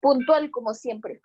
Puntual como siempre.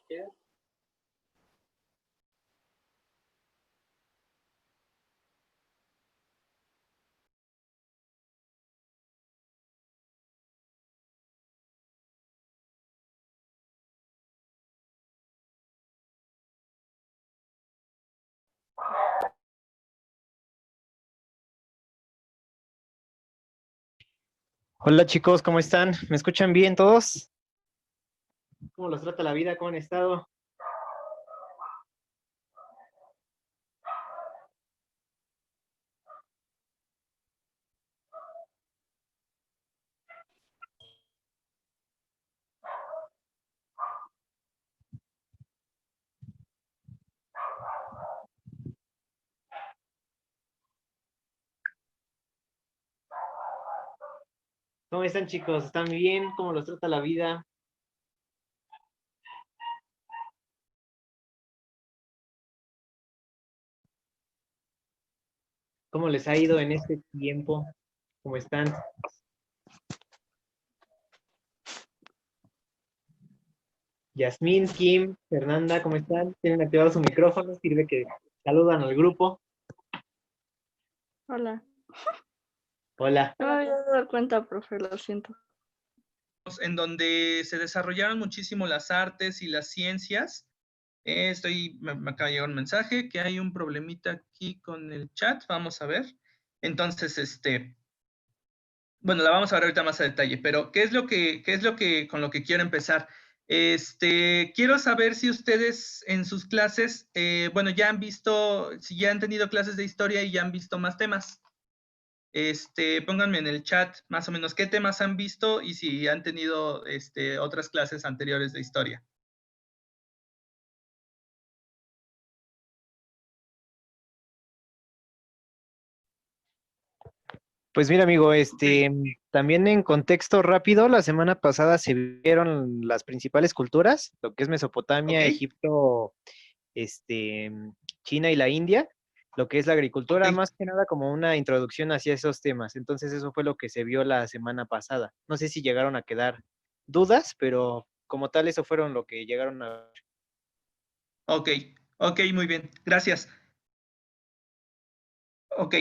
¿Qué? Hola chicos, ¿cómo están? ¿Me escuchan bien todos? ¿Cómo los trata la vida? ¿Cómo han estado? ¿Cómo están chicos? ¿Están bien? ¿Cómo los trata la vida? ¿Cómo les ha ido en este tiempo? ¿Cómo están? Yasmín, Kim, Fernanda, ¿cómo están? ¿Tienen activado su micrófono? Sirve que saludan al grupo. Hola. Hola. No me había dado cuenta, profe, lo siento. En donde se desarrollaron muchísimo las artes y las ciencias. Me acaba de llegar un mensaje que hay un problemita aquí con el chat. Vamos a ver. Entonces, bueno, la vamos a ver ahorita más a detalle, pero ¿qué es lo que con lo que quiero empezar? Quiero saber si ustedes en sus clases, bueno, ya han visto, si ya han tenido clases de historia y ya han visto más temas. Pónganme en el chat más o menos qué temas han visto y si han tenido otras clases anteriores de historia. Pues mira, amigo, también en contexto rápido, la semana pasada se vieron las principales culturas, lo que es Mesopotamia, Ok, Egipto, este, China y la India, lo que es la ok. agricultura, más que nada como una introducción hacia esos temas. Entonces eso fue lo que se vio la semana pasada. No sé si llegaron a quedar dudas, pero como tal eso fueron lo que llegaron a ver. Ok, ok, muy bien, gracias. Ok,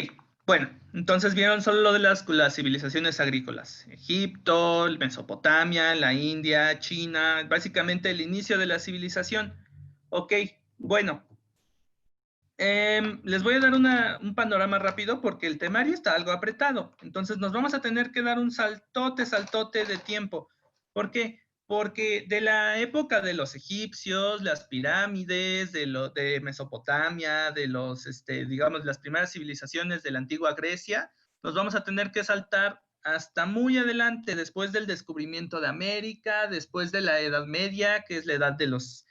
bueno, entonces vieron solo lo de las civilizaciones agrícolas. Egipto, Mesopotamia, la India, China, básicamente el inicio de la civilización. Ok, bueno, les voy a dar un panorama rápido porque el temario está algo apretado. Entonces nos vamos a tener que dar un saltote de tiempo. ¿Por qué? Porque de la época de los egipcios, las pirámides, de Mesopotamia, de digamos, las primeras civilizaciones de la antigua Grecia, nos vamos a tener que saltar hasta muy adelante, después del descubrimiento de América, después de la Edad Media, que es la edad de los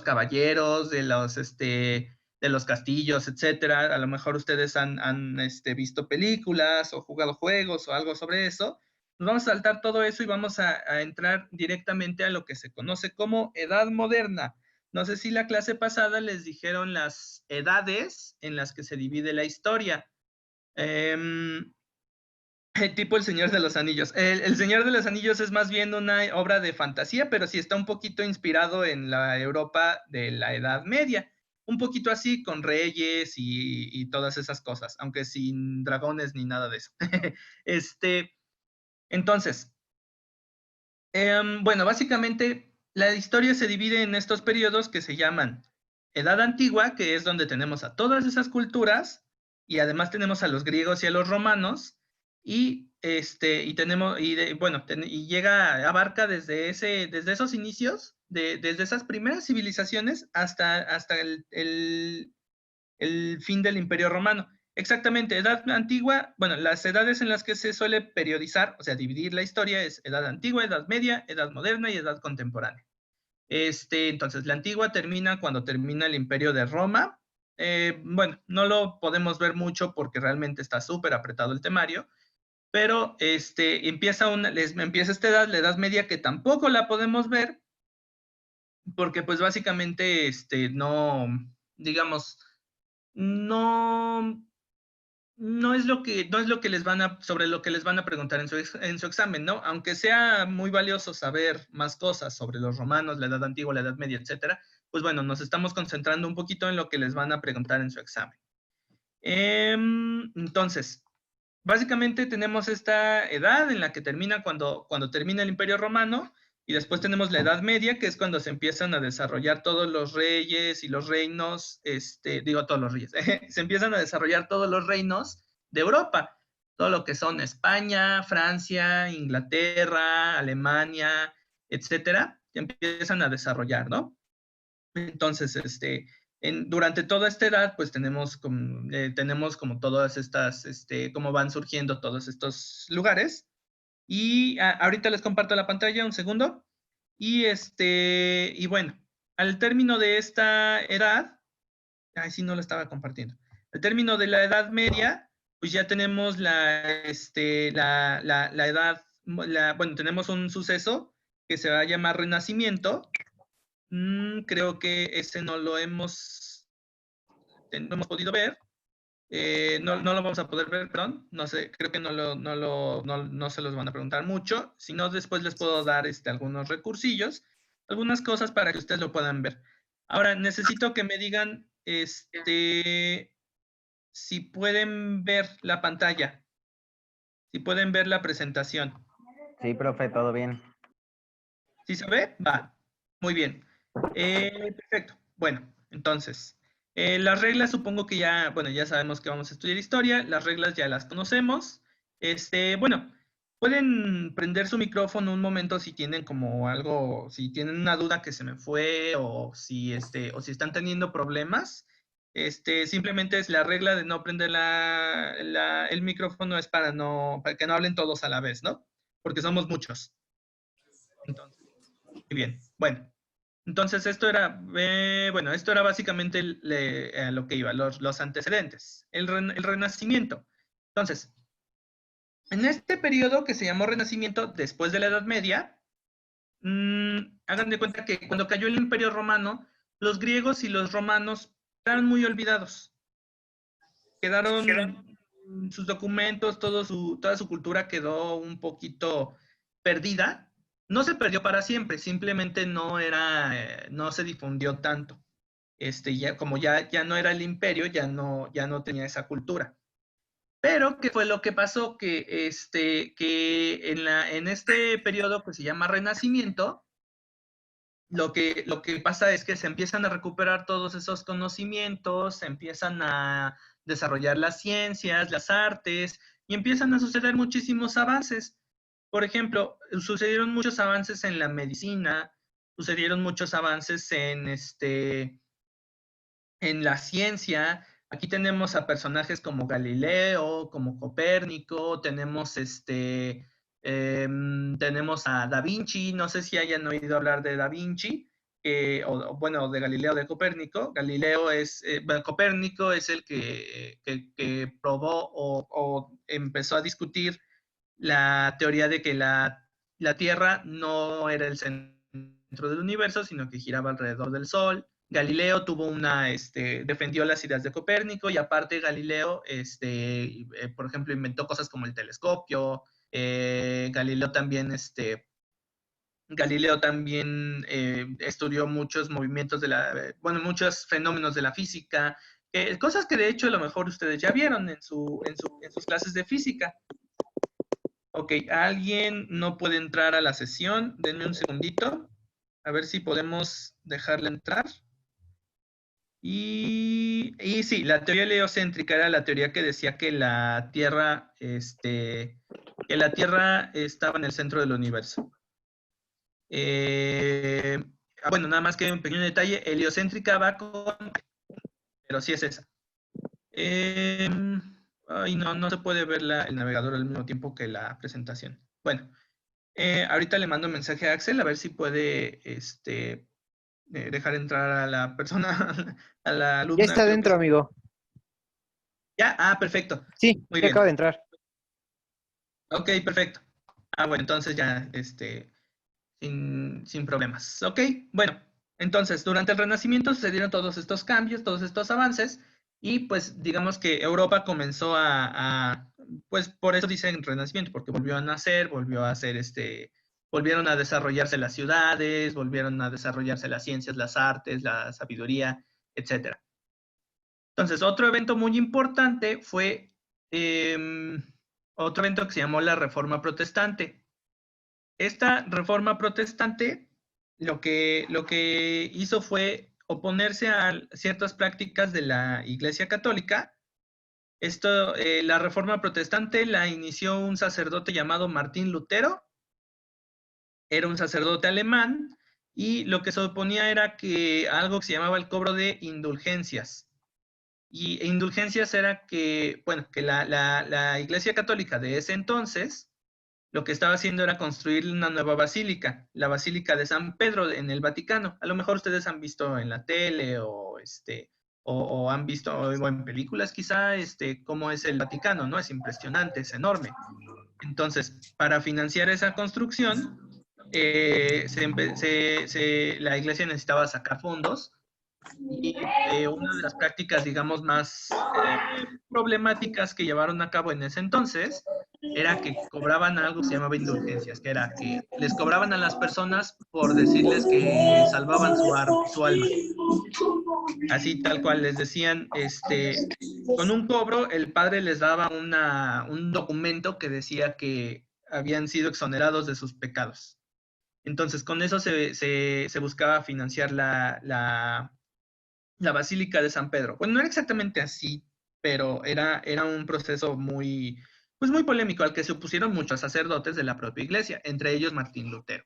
caballeros, de los castillos, etcétera. A lo mejor ustedes han visto películas o jugado juegos o algo sobre eso. Nos vamos a saltar todo eso y vamos a entrar directamente a lo que se conoce como Edad Moderna. No sé si la clase pasada les dijeron las edades en las que se divide la historia. Tipo El Señor de los Anillos. El Señor de los Anillos es más bien una obra de fantasía, pero sí está un poquito inspirado en la Europa de la Edad Media. Un poquito así, con reyes y todas esas cosas, aunque sin dragones ni nada de eso. Este, entonces, bueno, básicamente la historia se divide en estos periodos que se llaman Edad Antigua, que es donde tenemos a todas esas culturas, y además tenemos a los griegos y a los romanos, y tenemos, bueno, y abarca desde esos inicios, desde esas primeras civilizaciones hasta el fin del Imperio Romano. Exactamente, edad antigua, bueno, las edades en las que se suele periodizar, o sea, dividir la historia es edad antigua, edad media, edad moderna y edad contemporánea. Entonces, la antigua termina cuando termina el Imperio de Roma. Bueno, no lo podemos ver mucho porque realmente está súper apretado el temario, pero empieza esta edad, la edad media, que tampoco la podemos ver porque pues básicamente no, digamos, no, no es lo que sobre lo que les van a preguntar en su examen, ¿no? Aunque sea muy valioso saber más cosas sobre los romanos, la Edad Antigua, la Edad Media, etcétera, pues bueno, nos estamos concentrando un poquito en lo que les van a preguntar en su examen. Entonces, básicamente tenemos esta edad en la que termina cuando termina el Imperio Romano, y después tenemos la Edad Media, que es cuando se empiezan a desarrollar todos los reyes y los reinos, todos los reyes, se empiezan a desarrollar todos los reinos de Europa, todo lo que son España, Francia, Inglaterra, Alemania, etcétera, que empiezan a desarrollar, ¿no? Entonces, durante toda esta edad, pues tenemos como todas estas, cómo van surgiendo todos estos lugares. Y ahorita les comparto la pantalla, un segundo. Y bueno, al término de esta edad, ay, sí, no lo estaba compartiendo. Al término de la Edad Media, pues ya tenemos la edad, bueno, tenemos un suceso que se va a llamar Renacimiento. Creo que ese no lo hemos podido ver. No lo vamos a poder ver, perdón. No sé, creo que no se los van a preguntar mucho. Si no, después les puedo dar algunos recursillos, algunas cosas para que ustedes lo puedan ver. Ahora, necesito que me digan si pueden ver la pantalla, si pueden ver la presentación. Sí, profe, todo bien. ¿Sí se ve? Va. Muy bien. Perfecto. Bueno, entonces, las reglas supongo que ya, bueno, ya sabemos que vamos a estudiar historia, las reglas ya las conocemos. Bueno, pueden prender su micrófono un momento si tienen como algo, si tienen una duda que se me fue o si están teniendo problemas. Simplemente es la regla de no prender el micrófono, es para que no hablen todos a la vez, ¿no? Porque somos muchos. Entonces, muy bien. Bueno, entonces esto era básicamente lo que iba, los antecedentes, el Renacimiento. Entonces, En este periodo que se llamó Renacimiento, después de la Edad Media, hagan de cuenta que cuando cayó el Imperio Romano, los griegos y los romanos quedaron muy olvidados. Quedaron sus documentos, toda su cultura quedó un poquito perdida. No se perdió para siempre, simplemente no se difundió tanto. Como ya no era el imperio, ya no tenía esa cultura. Pero, ¿qué fue lo que pasó? Que en este periodo que se llama Renacimiento, lo que pasa es que se empiezan a recuperar todos esos conocimientos, se empiezan a desarrollar las ciencias, las artes, y empiezan a suceder muchísimos avances. Por ejemplo, sucedieron muchos avances en la medicina, sucedieron muchos avances en la ciencia. Aquí tenemos a personajes como Galileo, como Copérnico, tenemos tenemos a Da Vinci. No sé si hayan oído hablar de Da Vinci, bueno, de Galileo, de Copérnico. Copérnico es el que probó o empezó a discutir la teoría de que la Tierra no era el centro del universo, sino que giraba alrededor del Sol. Galileo defendió las ideas de Copérnico, y aparte Galileo, por ejemplo, inventó cosas como el telescopio. Galileo también estudió muchos movimientos muchos fenómenos de la física, cosas que de hecho a lo mejor ustedes ya vieron en sus clases de física. Ok, alguien no puede entrar a la sesión. Denme un segundito. A ver si podemos dejarle entrar. Y sí, la teoría heliocéntrica era la teoría que decía que la Tierra estaba en el centro del universo. Bueno, nada más que un pequeño detalle. Heliocéntrica va con... Pero sí es esa. Ay, no se puede ver el navegador al mismo tiempo que la presentación. Bueno, ahorita le mando un mensaje a Axel a ver si puede dejar entrar a la persona, a la alumna. Ya está dentro, amigo. ¿Ya? Perfecto. Sí, muy ya bien. acaba de entrar. Ok, perfecto. Bueno, entonces ya, sin problemas. Ok, bueno, entonces, durante el Renacimiento sucedieron todos estos cambios, todos estos avances, y pues digamos que Europa comenzó pues por eso dicen Renacimiento, porque volvió a nacer, volvieron a desarrollarse las ciudades, volvieron a desarrollarse las ciencias, las artes, la sabiduría, etcétera. Entonces, otro evento muy importante fue otro evento que se llamó la Reforma Protestante. Esta Reforma Protestante lo que hizo fue oponerse a ciertas prácticas de la Iglesia Católica. La Reforma Protestante la inició un sacerdote llamado Martín Lutero. Era un sacerdote alemán, y lo que se oponía era que algo que se llamaba el cobro de indulgencias. Y indulgencias era que la Iglesia Católica de ese entonces lo que estaba haciendo era construir una nueva basílica, la Basílica de San Pedro en el Vaticano. A lo mejor ustedes han visto en la tele o han visto o en películas quizá cómo es el Vaticano, ¿no? Es impresionante, es enorme. Entonces, para financiar esa construcción, la iglesia necesitaba sacar fondos, y una de las prácticas, digamos, más problemáticas que llevaron a cabo en ese entonces era que cobraban algo que se llamaba indulgencias, que era que les cobraban a las personas por decirles que salvaban su alma. Así tal cual, les decían, con un cobro el padre les daba un documento que decía que habían sido exonerados de sus pecados. Entonces, con eso se buscaba financiar la Basílica de San Pedro. Bueno, no era exactamente así, pero era un proceso muy polémico, al que se opusieron muchos sacerdotes de la propia iglesia, entre ellos Martín Lutero.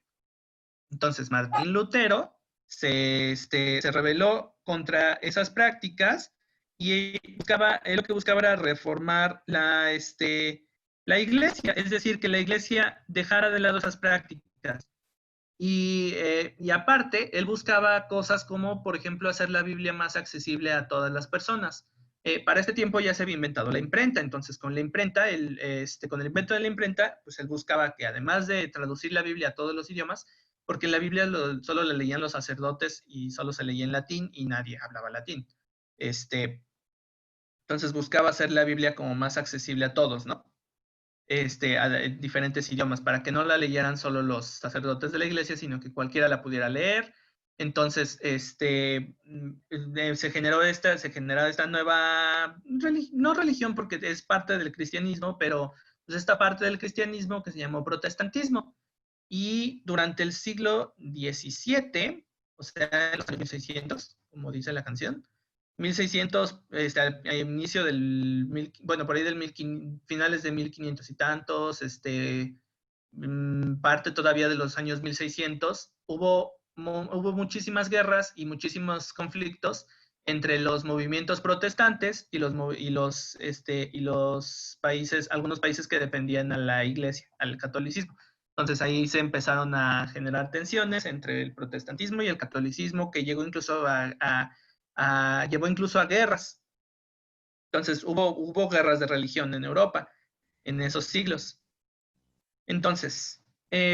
Entonces, Martín Lutero se rebeló contra esas prácticas, y él lo que buscaba era reformar la iglesia, es decir, que la iglesia dejara de lado esas prácticas. Y aparte, él buscaba cosas como, por ejemplo, hacer la Biblia más accesible a todas las personas. para este tiempo ya se había inventado la imprenta. Entonces, con la imprenta, con el invento de la imprenta, pues él buscaba que además de traducir la Biblia a todos los idiomas, porque la Biblia solo la leían los sacerdotes y solo se leía en latín y nadie hablaba latín. Entonces buscaba hacer la Biblia como más accesible a todos, ¿no? A diferentes idiomas, para que no la leyeran solo los sacerdotes de la iglesia, sino que cualquiera la pudiera leer. Entonces, se generó esta nueva, no religión, porque es parte del cristianismo, pero pues esta parte del cristianismo que se llamó protestantismo. Y durante el siglo XVII, o sea, en los años 1600, como dice la canción, 1600, al inicio del, bueno, por ahí finales de 1500 y tantos, parte todavía de los años 1600, hubo muchísimas guerras y muchísimos conflictos entre los movimientos protestantes y los países, algunos países que dependían a la iglesia, al catolicismo. Entonces ahí se empezaron a generar tensiones entre el protestantismo y el catolicismo, que llegó incluso llevó incluso a guerras. Entonces hubo guerras de religión en Europa en esos siglos. Entonces,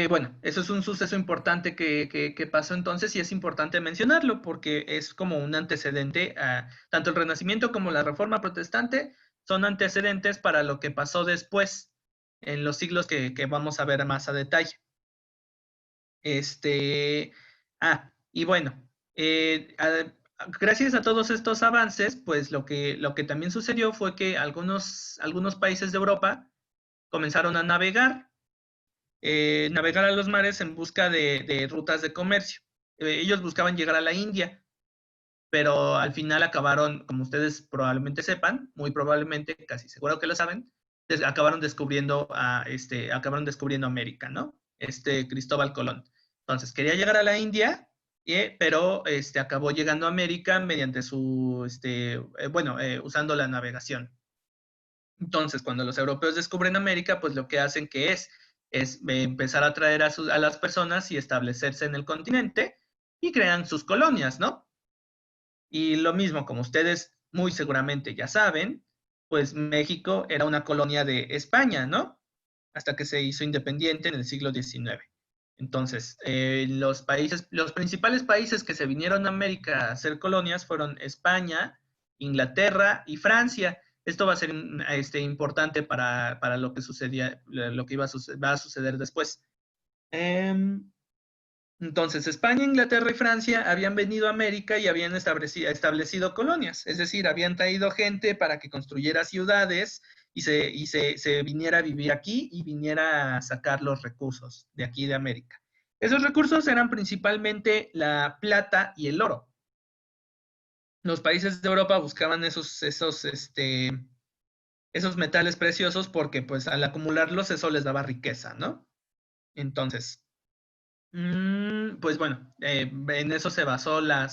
bueno, eso es un suceso importante que pasó entonces, y es importante mencionarlo porque es como un antecedente a tanto el Renacimiento como la Reforma Protestante son antecedentes para lo que pasó después en los siglos que vamos a ver más a detalle. Y bueno, gracias a todos estos avances, pues lo que también sucedió fue que algunos países de Europa comenzaron a navegar a los mares en busca de rutas de comercio. Ellos buscaban llegar a la India, pero al final acabaron, como ustedes probablemente sepan, muy probablemente, casi seguro que lo saben, acabaron descubriendo América, ¿no? Cristóbal Colón. Entonces, quería llegar a la India, pero acabó llegando a América mediante usando la navegación. Entonces, cuando los europeos descubren América, pues lo que hacen es empezar a atraer a las personas y establecerse en el continente y crean sus colonias, ¿no? Y lo mismo, como ustedes muy seguramente ya saben, pues México era una colonia de España, ¿no? Hasta que se hizo independiente en el siglo XIX. Entonces, los principales países que se vinieron a América a hacer colonias fueron España, Inglaterra y Francia. Esto va a ser importante para lo que sucedía, lo que va a suceder después. Entonces, España, Inglaterra y Francia habían venido a América y habían establecido colonias, es decir, habían traído gente para que construyera ciudades y se viniera a vivir aquí y viniera a sacar los recursos de aquí de América. Esos recursos eran principalmente la plata y el oro. Los países de Europa buscaban esos metales preciosos porque pues al acumularlos eso les daba riqueza, ¿no? Entonces, pues bueno, en eso se basó la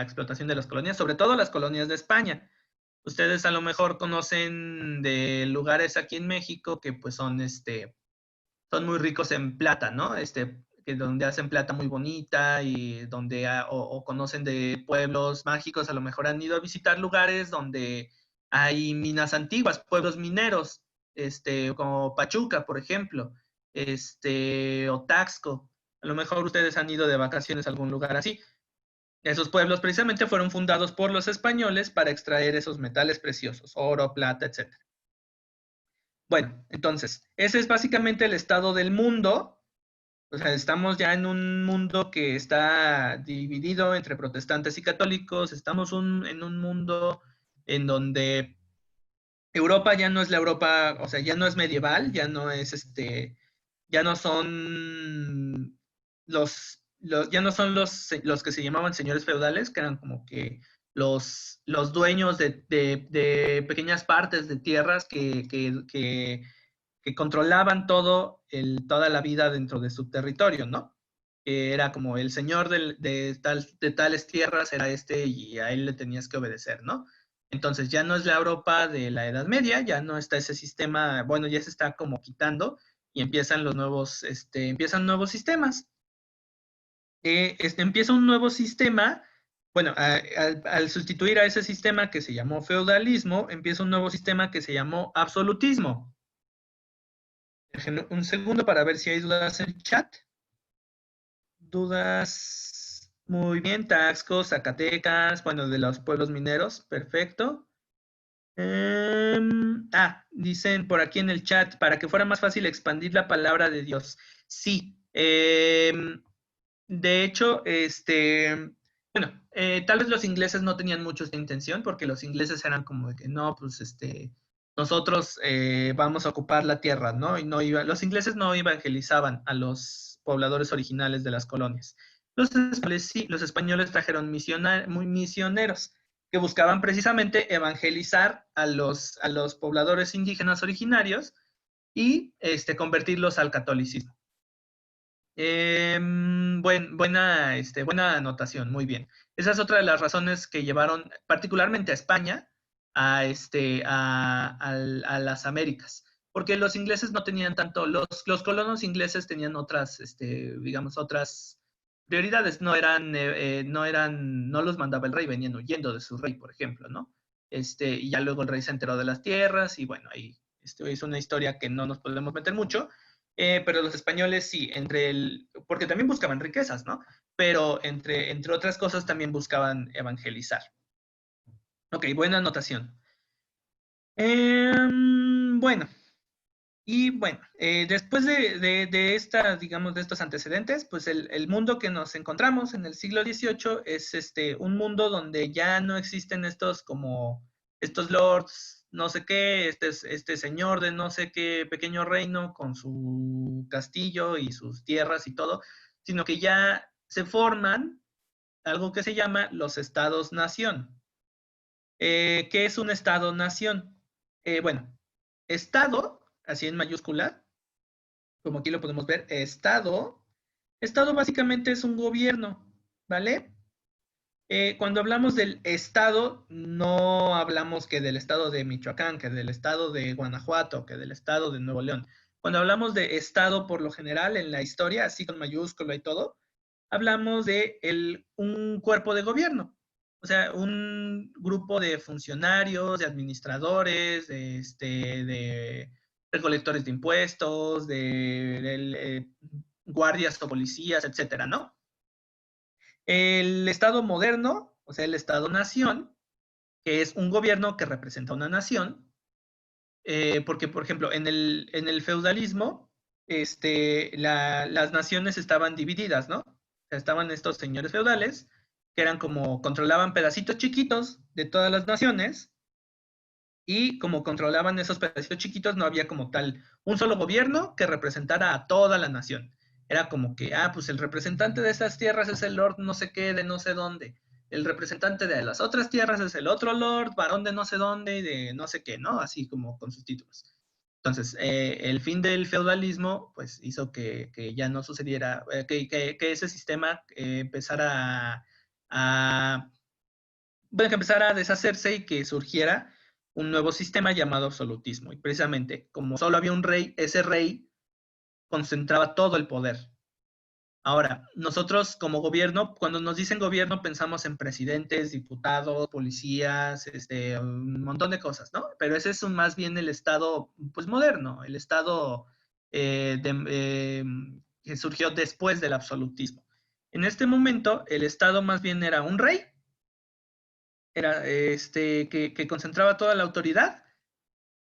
explotación de las colonias, sobre todo las colonias de España. Ustedes a lo mejor conocen de lugares aquí en México que pues son muy ricos en plata, ¿no? Que donde hacen plata muy bonita y donde o conocen de pueblos mágicos, a lo mejor han ido a visitar lugares donde hay minas antiguas, pueblos mineros, como Pachuca, por ejemplo, o Taxco. A lo mejor ustedes han ido de vacaciones a algún lugar así. Esos pueblos precisamente fueron fundados por los españoles para extraer esos metales preciosos, oro, plata, etc. Bueno, entonces, ese es básicamente el estado del mundo. O sea, estamos ya en un mundo que está dividido entre protestantes y católicos. Estamos en un mundo en donde Europa ya no es la Europa, o sea, ya no es medieval, ya no es ya no son ya no son los que se llamaban señores feudales, que eran como que los dueños de pequeñas partes de tierras que controlaban toda la vida dentro de su territorio, ¿no? Era como el señor de tales tierras era y a él le tenías que obedecer, ¿no? Entonces ya no es la Europa de la Edad Media, ya no está ese sistema, bueno, ya se está como quitando y empiezan nuevos sistemas. Empieza un nuevo sistema bueno, al sustituir a ese sistema que se llamó feudalismo, empieza un nuevo sistema que se llamó absolutismo. Déjenme un segundo para ver si hay dudas en el chat. Dudas. Muy bien, Taxco, Zacatecas, bueno, de los pueblos mineros, perfecto. Dicen por aquí en el chat, para que fuera más fácil expandir la palabra de Dios. Sí, de hecho, bueno, tal vez los ingleses no tenían mucho esta intención, porque los ingleses eran como de que no, pues nosotros vamos a ocupar la tierra, ¿no? Y los ingleses no evangelizaban a los pobladores originales de las colonias. Los españoles sí, los españoles trajeron misioneros que buscaban precisamente evangelizar a los pobladores indígenas originarios y convertirlos al catolicismo. Buena anotación, muy bien. Esa es otra de las razones que llevaron particularmente a España a las Américas, porque los ingleses no tenían tanto, los colonos ingleses tenían otras, digamos, otras prioridades, no los mandaba el rey, venían huyendo de su rey, por ejemplo, ¿no? Y ya luego el rey se enteró de las tierras y bueno, ahí es una historia que no nos podemos meter mucho. Pero los españoles sí, porque también buscaban riquezas, ¿no? Pero entre otras cosas también buscaban evangelizar. Ok, buena anotación. Bueno, después de digamos, de estos antecedentes, pues el mundo que nos encontramos en el siglo XVIII es un mundo donde ya no existen estos lords, no sé qué, este señor de no sé qué pequeño reino con su castillo y sus tierras y todo, sino que ya se forman algo que se llama los estados-nación. ¿Qué es un estado-nación? Bueno, estado, así en mayúscula, como aquí lo podemos ver, Estado básicamente es un gobierno, ¿vale? Cuando hablamos del Estado, no hablamos que del Estado de Michoacán, que del Estado de Guanajuato, que del Estado de Nuevo León. Cuando hablamos de Estado por lo general en la historia, así con mayúscula y todo, hablamos de un cuerpo de gobierno. O sea, un grupo de funcionarios, de administradores, de recolectores de impuestos, de guardias o policías, etcétera, ¿no? El Estado moderno, o sea, el Estado-nación, que es un gobierno que representa a una nación, porque, por ejemplo, en el feudalismo, las naciones estaban divididas, ¿no? O sea, estaban estos señores feudales, que eran como, controlaban pedacitos chiquitos de todas las naciones, y como controlaban esos pedacitos chiquitos, no había como tal un solo gobierno que representara a toda la nación. Era como que, pues el representante de esas tierras es el lord no sé qué, de no sé dónde. El representante de las otras tierras es el otro lord, varón de no sé dónde y de no sé qué, ¿no? Así como con sus títulos. Entonces, el fin del feudalismo, pues, hizo que ya no sucediera, que ese sistema empezara que empezara a deshacerse y que surgiera un nuevo sistema llamado absolutismo. Y precisamente, como solo había un rey, ese rey concentraba todo el poder. Ahora, nosotros como gobierno, cuando nos dicen gobierno, pensamos en presidentes, diputados, policías, un montón de cosas, ¿no? Pero ese es más bien el Estado, pues, moderno, el Estado que surgió después del absolutismo. En este momento, el Estado más bien era un rey, era que concentraba toda la autoridad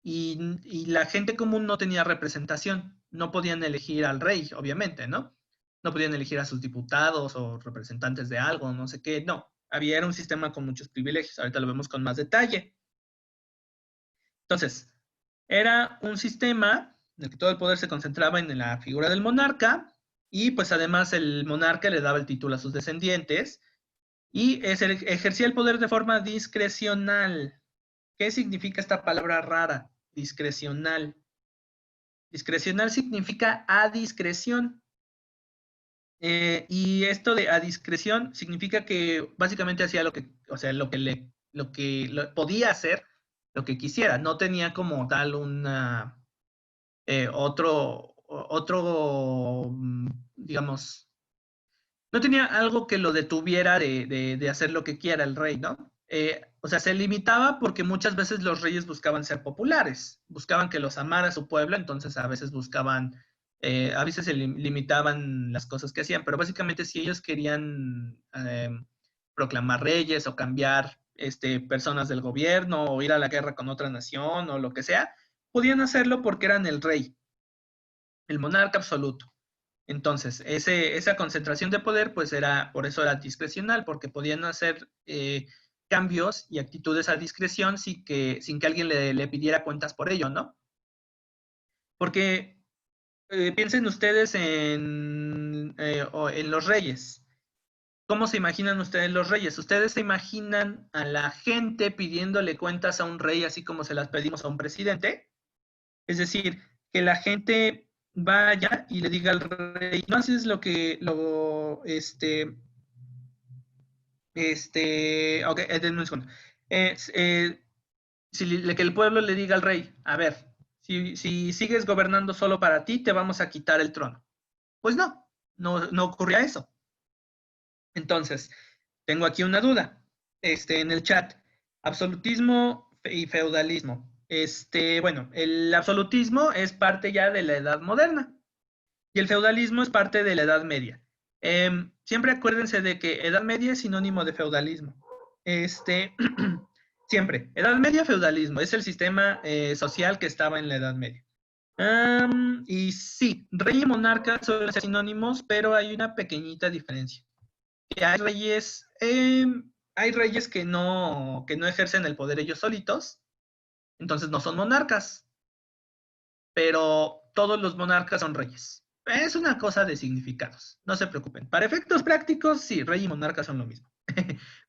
y la gente común no tenía representación, no podían elegir al rey, obviamente, ¿no? No podían elegir a sus diputados o representantes de algo, no sé qué, no. Era un sistema con muchos privilegios, ahorita lo vemos con más detalle. Entonces, era un sistema en el que todo el poder se concentraba en la figura del monarca y pues además el monarca le daba el título a sus descendientes y ejercía el poder de forma discrecional. ¿Qué significa esta palabra rara? Discrecional. Discrecional significa a discreción. Y esto de a discreción significa que básicamente hacía lo que podía hacer, lo que quisiera. No tenía como tal otro, digamos, no tenía algo que lo detuviera de hacer lo que quiera el rey, ¿no? O sea, se limitaba porque muchas veces los reyes buscaban ser populares, buscaban que los amara su pueblo, entonces a veces buscaban, a veces se limitaban las cosas que hacían, pero básicamente si ellos querían proclamar reyes o cambiar personas del gobierno o ir a la guerra con otra nación o lo que sea, podían hacerlo porque eran el rey, el monarca absoluto. Entonces, esa concentración de poder, pues por eso era discrecional, porque podían hacer cambios y actitudes a discreción sin que alguien le pidiera cuentas por ello, ¿no? Porque piensen ustedes en los reyes. ¿Cómo se imaginan ustedes los reyes? ¿Ustedes se imaginan a la gente pidiéndole cuentas a un rey así como se las pedimos a un presidente? Es decir, que la gente vaya y le diga al rey, no haces lo que, ok, denme un segundo. Que el pueblo le diga al rey, a ver, si sigues gobernando solo para ti, te vamos a quitar el trono. Pues no ocurría eso. Entonces, tengo aquí una duda, en el chat, absolutismo y feudalismo. Bueno, el absolutismo es parte ya de la Edad Moderna y el feudalismo es parte de la Edad Media. Siempre acuérdense de que Edad Media es sinónimo de feudalismo. Siempre, Edad Media, feudalismo, es el sistema social que estaba en la Edad Media. Y sí, rey y monarca suelen ser sinónimos, pero hay una pequeñita diferencia. Que hay reyes que no ejercen el poder ellos solitos, entonces no son monarcas, pero todos los monarcas son reyes. Es una cosa de significados, no se preocupen. Para efectos prácticos, sí, rey y monarca son lo mismo.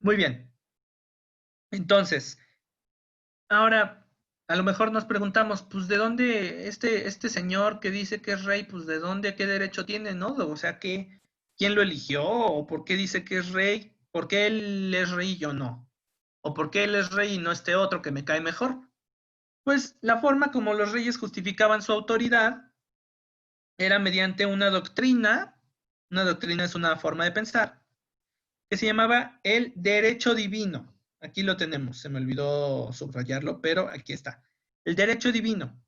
Muy bien. Entonces, ahora, a lo mejor nos preguntamos, pues, ¿de dónde este señor que dice que es rey, pues, de dónde, qué derecho tiene, ¿no? O sea, ¿quién lo eligió? ¿O por qué dice que es rey? ¿Por qué él es rey y yo no? ¿O por qué él es rey y no este otro que me cae mejor? Pues la forma como los reyes justificaban su autoridad era mediante una doctrina es una forma de pensar, que se llamaba el derecho divino. Aquí lo tenemos, se me olvidó subrayarlo, pero aquí está. El derecho divino.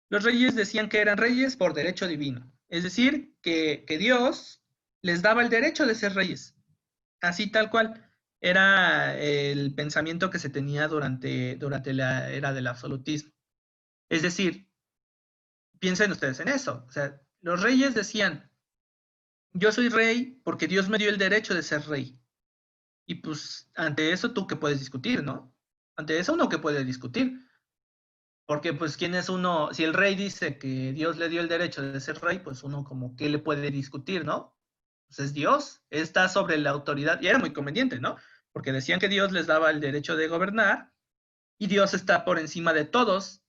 Los reyes decían que eran reyes por derecho divino, es decir, que Dios les daba el derecho de ser reyes, así tal cual. Era el pensamiento que se tenía durante la era del absolutismo. Es decir, piensen ustedes en eso. O sea, los reyes decían, yo soy rey porque Dios me dio el derecho de ser rey. Y pues ante eso tú qué puedes discutir, ¿no? Ante eso uno que puede discutir. Porque pues quién es uno, si el rey dice que Dios le dio el derecho de ser rey, pues uno como que le puede discutir, ¿no? Pues es Dios, está sobre la autoridad. Y era muy conveniente, ¿no? Porque decían que Dios les daba el derecho de gobernar y Dios está por encima de todos,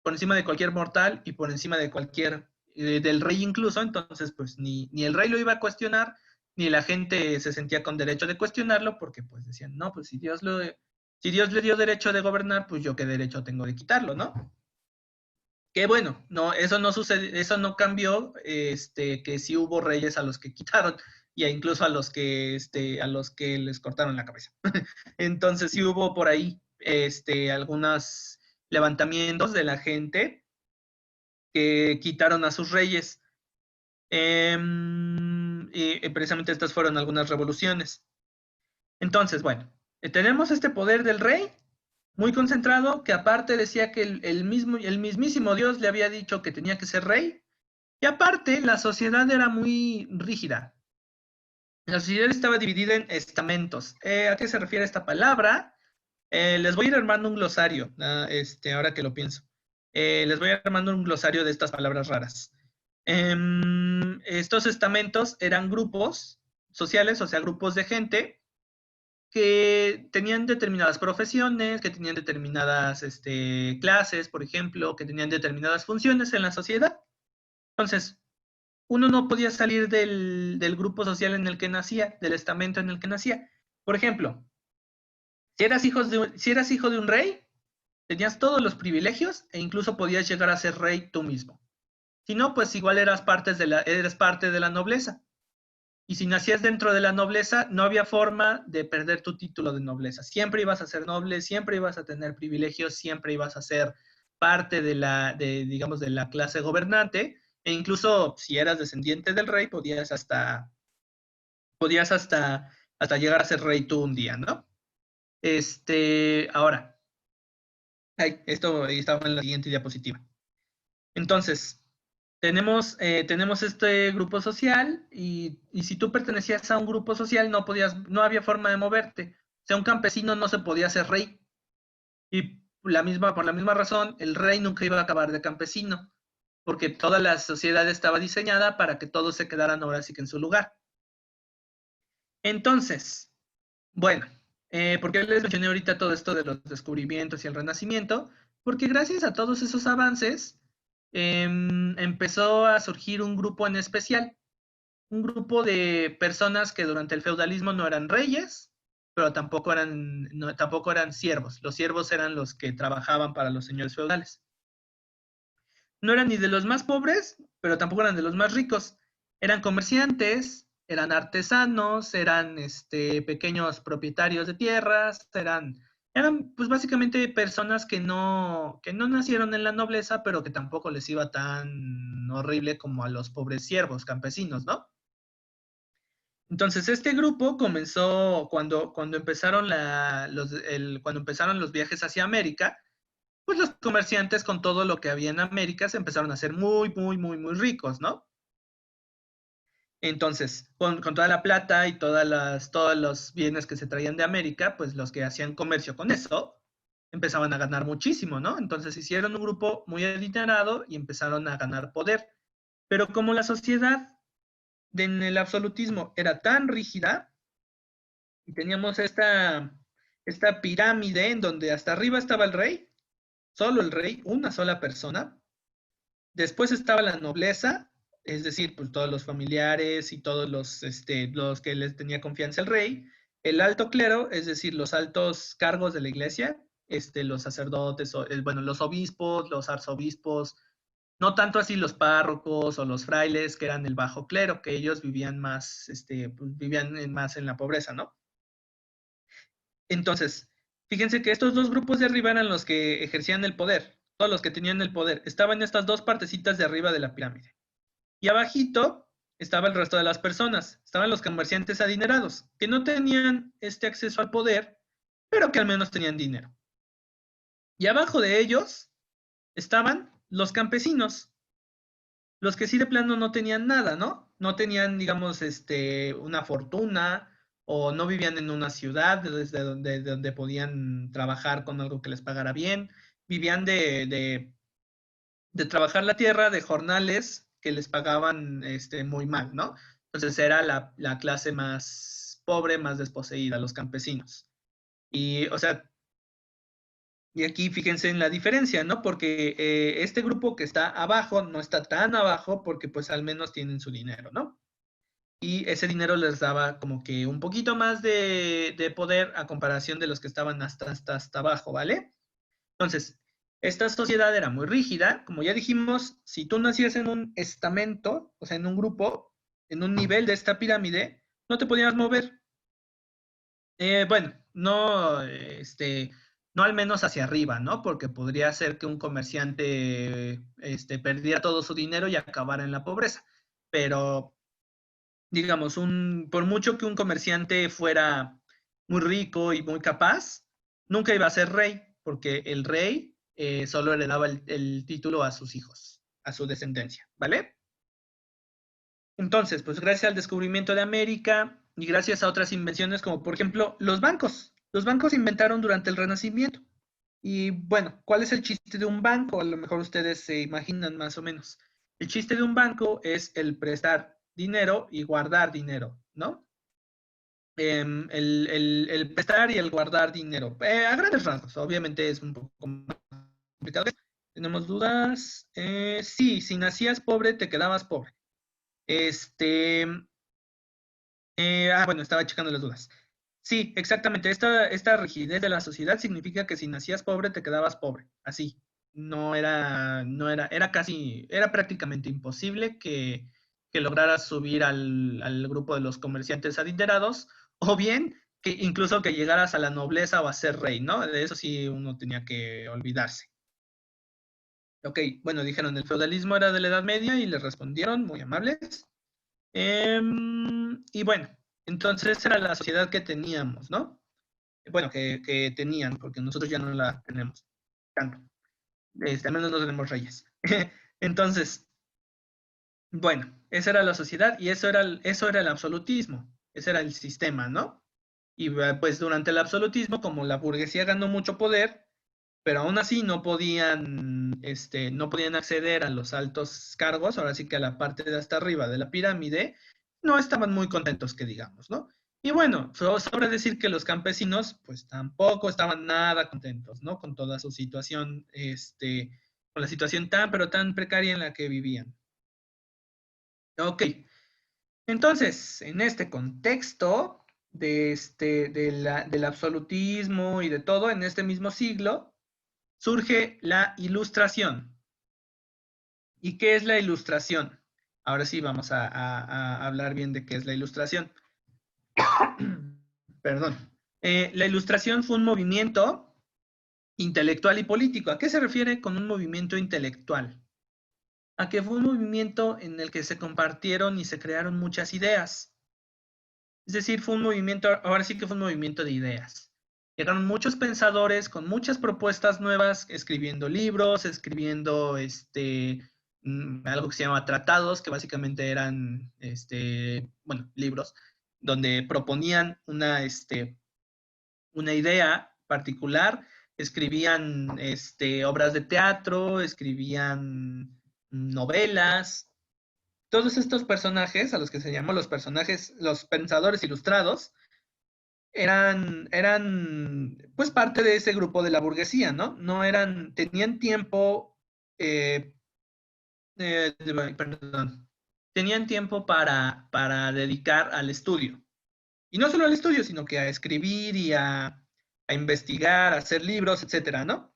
por encima de cualquier mortal y por encima de cualquier, del rey incluso, entonces pues ni el rey lo iba a cuestionar, ni la gente se sentía con derecho de cuestionarlo, porque pues decían, no, pues si Dios le dio derecho de gobernar, pues yo qué derecho tengo de quitarlo, ¿no? Que bueno, no, eso no sucede, eso no cambió, que sí hubo reyes a los que quitaron, y incluso a los que les cortaron la cabeza. Entonces sí hubo por ahí, algunos levantamientos de la gente que quitaron a sus reyes. Y precisamente estas fueron algunas revoluciones. Entonces, bueno, tenemos este poder del rey muy concentrado, que aparte decía que el mismísimo Dios le había dicho que tenía que ser rey, y aparte la sociedad era muy rígida. La sociedad estaba dividida en estamentos. ¿A qué se refiere esta palabra? Les voy a ir armando un glosario, ahora que lo pienso. Les voy a ir armando un glosario de estas palabras raras. Estos estamentos eran grupos sociales, o sea, grupos de gente que tenían determinadas profesiones, que tenían determinadas clases, por ejemplo, que tenían determinadas funciones en la sociedad. Entonces, uno no podía salir del grupo social en el que nacía, del estamento en el que nacía. Por ejemplo, si eras hijo de un rey, tenías todos los privilegios e incluso podías llegar a ser rey tú mismo. Si no, pues igual eras parte de la nobleza. Y si nacías dentro de la nobleza, no había forma de perder tu título de nobleza. Siempre ibas a ser noble, siempre ibas a tener privilegios, siempre ibas a ser parte digamos, de la clase gobernante, e incluso si eras descendiente del rey, podías hasta llegar a ser rey tú un día, ¿no? Ahora, esto estaba en la siguiente diapositiva. Entonces, tenemos este grupo social y si tú pertenecías a un grupo social no había forma de moverte. O sea, un campesino no se podía hacer rey. Y por la misma razón, el rey nunca iba a acabar de campesino, porque toda la sociedad estaba diseñada para que todos se quedaran ahora sí que en su lugar. Entonces, bueno, ¿por qué les mencioné ahorita todo esto de los descubrimientos y el Renacimiento? Porque gracias a todos esos avances, empezó a surgir un grupo en especial, un grupo de personas que durante el feudalismo no eran reyes, pero tampoco eran siervos. Los siervos eran los que trabajaban para los señores feudales. No eran ni de los más pobres, pero tampoco eran de los más ricos. Eran comerciantes, eran artesanos, eran pequeños propietarios de tierras, eran pues básicamente personas que no nacieron en la nobleza, pero que tampoco les iba tan horrible como a los pobres siervos campesinos, ¿no? Entonces, este grupo comenzó cuando empezaron los viajes hacia América, pues los comerciantes con todo lo que había en América se empezaron a hacer muy, muy, muy, muy ricos, ¿no? Entonces, con toda la plata y todos los bienes que se traían de América, pues los que hacían comercio con eso empezaban a ganar muchísimo, ¿no? Entonces hicieron un grupo muy adinerado y empezaron a ganar poder. Pero como la sociedad en el absolutismo era tan rígida, y teníamos esta pirámide en donde hasta arriba estaba el rey, solo el rey, una sola persona. Después estaba la nobleza, es decir, pues todos los familiares y todos los que les tenía confianza el rey. El alto clero, es decir, los altos cargos de la iglesia, los sacerdotes, bueno, los obispos, los arzobispos, no tanto así los párrocos o los frailes, que eran el bajo clero, que ellos vivían más, pues, vivían más en la pobreza, ¿no? Entonces, fíjense que estos dos grupos de arriba eran los que ejercían el poder, todos los que tenían el poder, estaban en estas dos partecitas de arriba de la pirámide. Y abajito estaba el resto de las personas, estaban los comerciantes adinerados, que no tenían este acceso al poder, pero que al menos tenían dinero. Y abajo de ellos estaban los campesinos, los que sí de plano no tenían nada, ¿no? No tenían, digamos, una fortuna, o no vivían en una ciudad desde donde podían trabajar con algo que les pagara bien, vivían de trabajar la tierra, de jornales que les pagaban muy mal, ¿no? Entonces era la clase más pobre, más desposeída, los campesinos. Y, o sea, y aquí fíjense en la diferencia, ¿no? Porque este grupo que está abajo no está tan abajo porque pues al menos tienen su dinero, ¿no? Y ese dinero les daba como que un poquito más de poder a comparación de los que estaban hasta abajo, ¿vale? Entonces, esta sociedad era muy rígida. Como ya dijimos, si tú nacías en un estamento, o sea, en un grupo, en un nivel de esta pirámide, no te podías mover. Bueno, no, no al menos hacia arriba, ¿no? Porque podría ser que un comerciante perdiera todo su dinero y acabara en la pobreza. Pero, digamos, por mucho que un comerciante fuera muy rico y muy capaz, nunca iba a ser rey, porque el rey solo heredaba el título a sus hijos, a su descendencia, ¿vale? Entonces, pues gracias al descubrimiento de América y gracias a otras invenciones como por ejemplo los bancos. Los bancos se inventaron durante el Renacimiento. Y bueno, ¿cuál es el chiste de un banco? A lo mejor ustedes se imaginan más o menos. El chiste de un banco es el prestar dinero y guardar dinero, ¿no? El prestar y el guardar dinero. A grandes rasgos, obviamente es un poco más complicado. ¿Tenemos dudas? Sí, si nacías pobre, te quedabas pobre. Bueno, estaba checando las dudas. Sí, exactamente. Esta rigidez de la sociedad significa que si nacías pobre, te quedabas pobre. Así. Era prácticamente imposible que que lograra subir al grupo de los comerciantes adinerados, o bien que incluso que llegaras a la nobleza o a ser rey, ¿no? De eso sí uno tenía que olvidarse. Ok, bueno, dijeron el feudalismo era de la Edad Media y les respondieron muy amables. Y bueno, entonces era la sociedad que teníamos, ¿no? Bueno, que tenían, porque nosotros ya no la tenemos tanto. Al menos no tenemos reyes. Entonces, bueno, esa era la sociedad y eso era el absolutismo. Ese era el sistema, ¿no? Y pues durante el absolutismo, como la burguesía ganó mucho poder, pero aún así no podían acceder a los altos cargos, ahora sí que a la parte de hasta arriba de la pirámide, no estaban muy contentos, que digamos, ¿no? Y bueno, sobra decir que los campesinos, pues tampoco estaban nada contentos, ¿no? Con toda su situación, con la situación tan, pero tan precaria en la que vivían. Ok, entonces, en este contexto del absolutismo y de todo, en este mismo siglo, surge la Ilustración. ¿Y qué es la Ilustración? Ahora sí vamos a hablar bien de qué es la Ilustración. Perdón. La Ilustración fue un movimiento intelectual y político. ¿A qué se refiere con un movimiento intelectual? A que fue un movimiento en el que se compartieron y se crearon muchas ideas. Es decir, fue un movimiento, ahora sí que fue un movimiento de ideas. Llegaron muchos pensadores con muchas propuestas nuevas, escribiendo libros, escribiendo algo que se llama tratados, que básicamente eran libros, donde proponían una idea particular, escribían obras de teatro, escribían novelas. Todos estos personajes, a los que se llaman los pensadores ilustrados, eran pues parte de ese grupo de la burguesía, ¿no? Tenían tiempo, tenían tiempo para dedicar al estudio. Y no solo al estudio, sino que a escribir y a investigar, a hacer libros, etcétera, ¿no?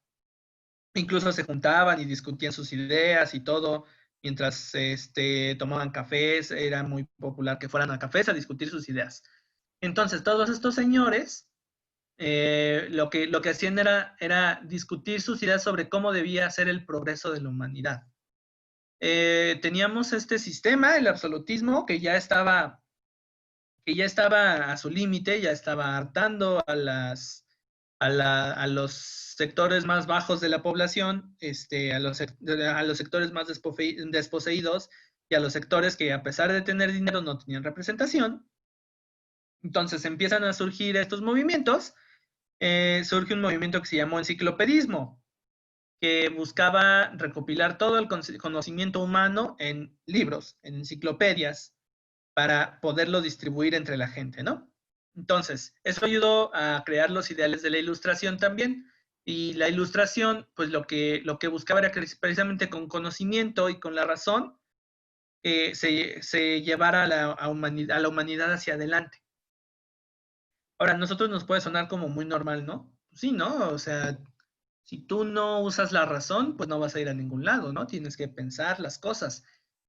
Incluso se juntaban y discutían sus ideas y todo, mientras tomaban cafés, era muy popular que fueran a cafés a discutir sus ideas. Entonces, todos estos señores lo que hacían era discutir sus ideas sobre cómo debía ser el progreso de la humanidad. Teníamos este sistema, el absolutismo, que ya estaba a su límite, ya estaba hartando a los sectores más bajos de la población, a los sectores más desposeídos y a los sectores que a pesar de tener dinero no tenían representación. Entonces empiezan a surgir estos movimientos. Surge un movimiento que se llamó enciclopedismo, que buscaba recopilar todo el conocimiento humano en libros, en enciclopedias, para poderlo distribuir entre la gente, ¿no? Entonces, eso ayudó a crear los ideales de la Ilustración también, y la Ilustración, pues lo que buscaba era que precisamente con conocimiento y con la razón se llevara a la humanidad hacia adelante. Ahora, a nosotros nos puede sonar como muy normal, ¿no? Sí, ¿no? O sea, si tú no usas la razón, pues no vas a ir a ningún lado, ¿no? Tienes que pensar las cosas.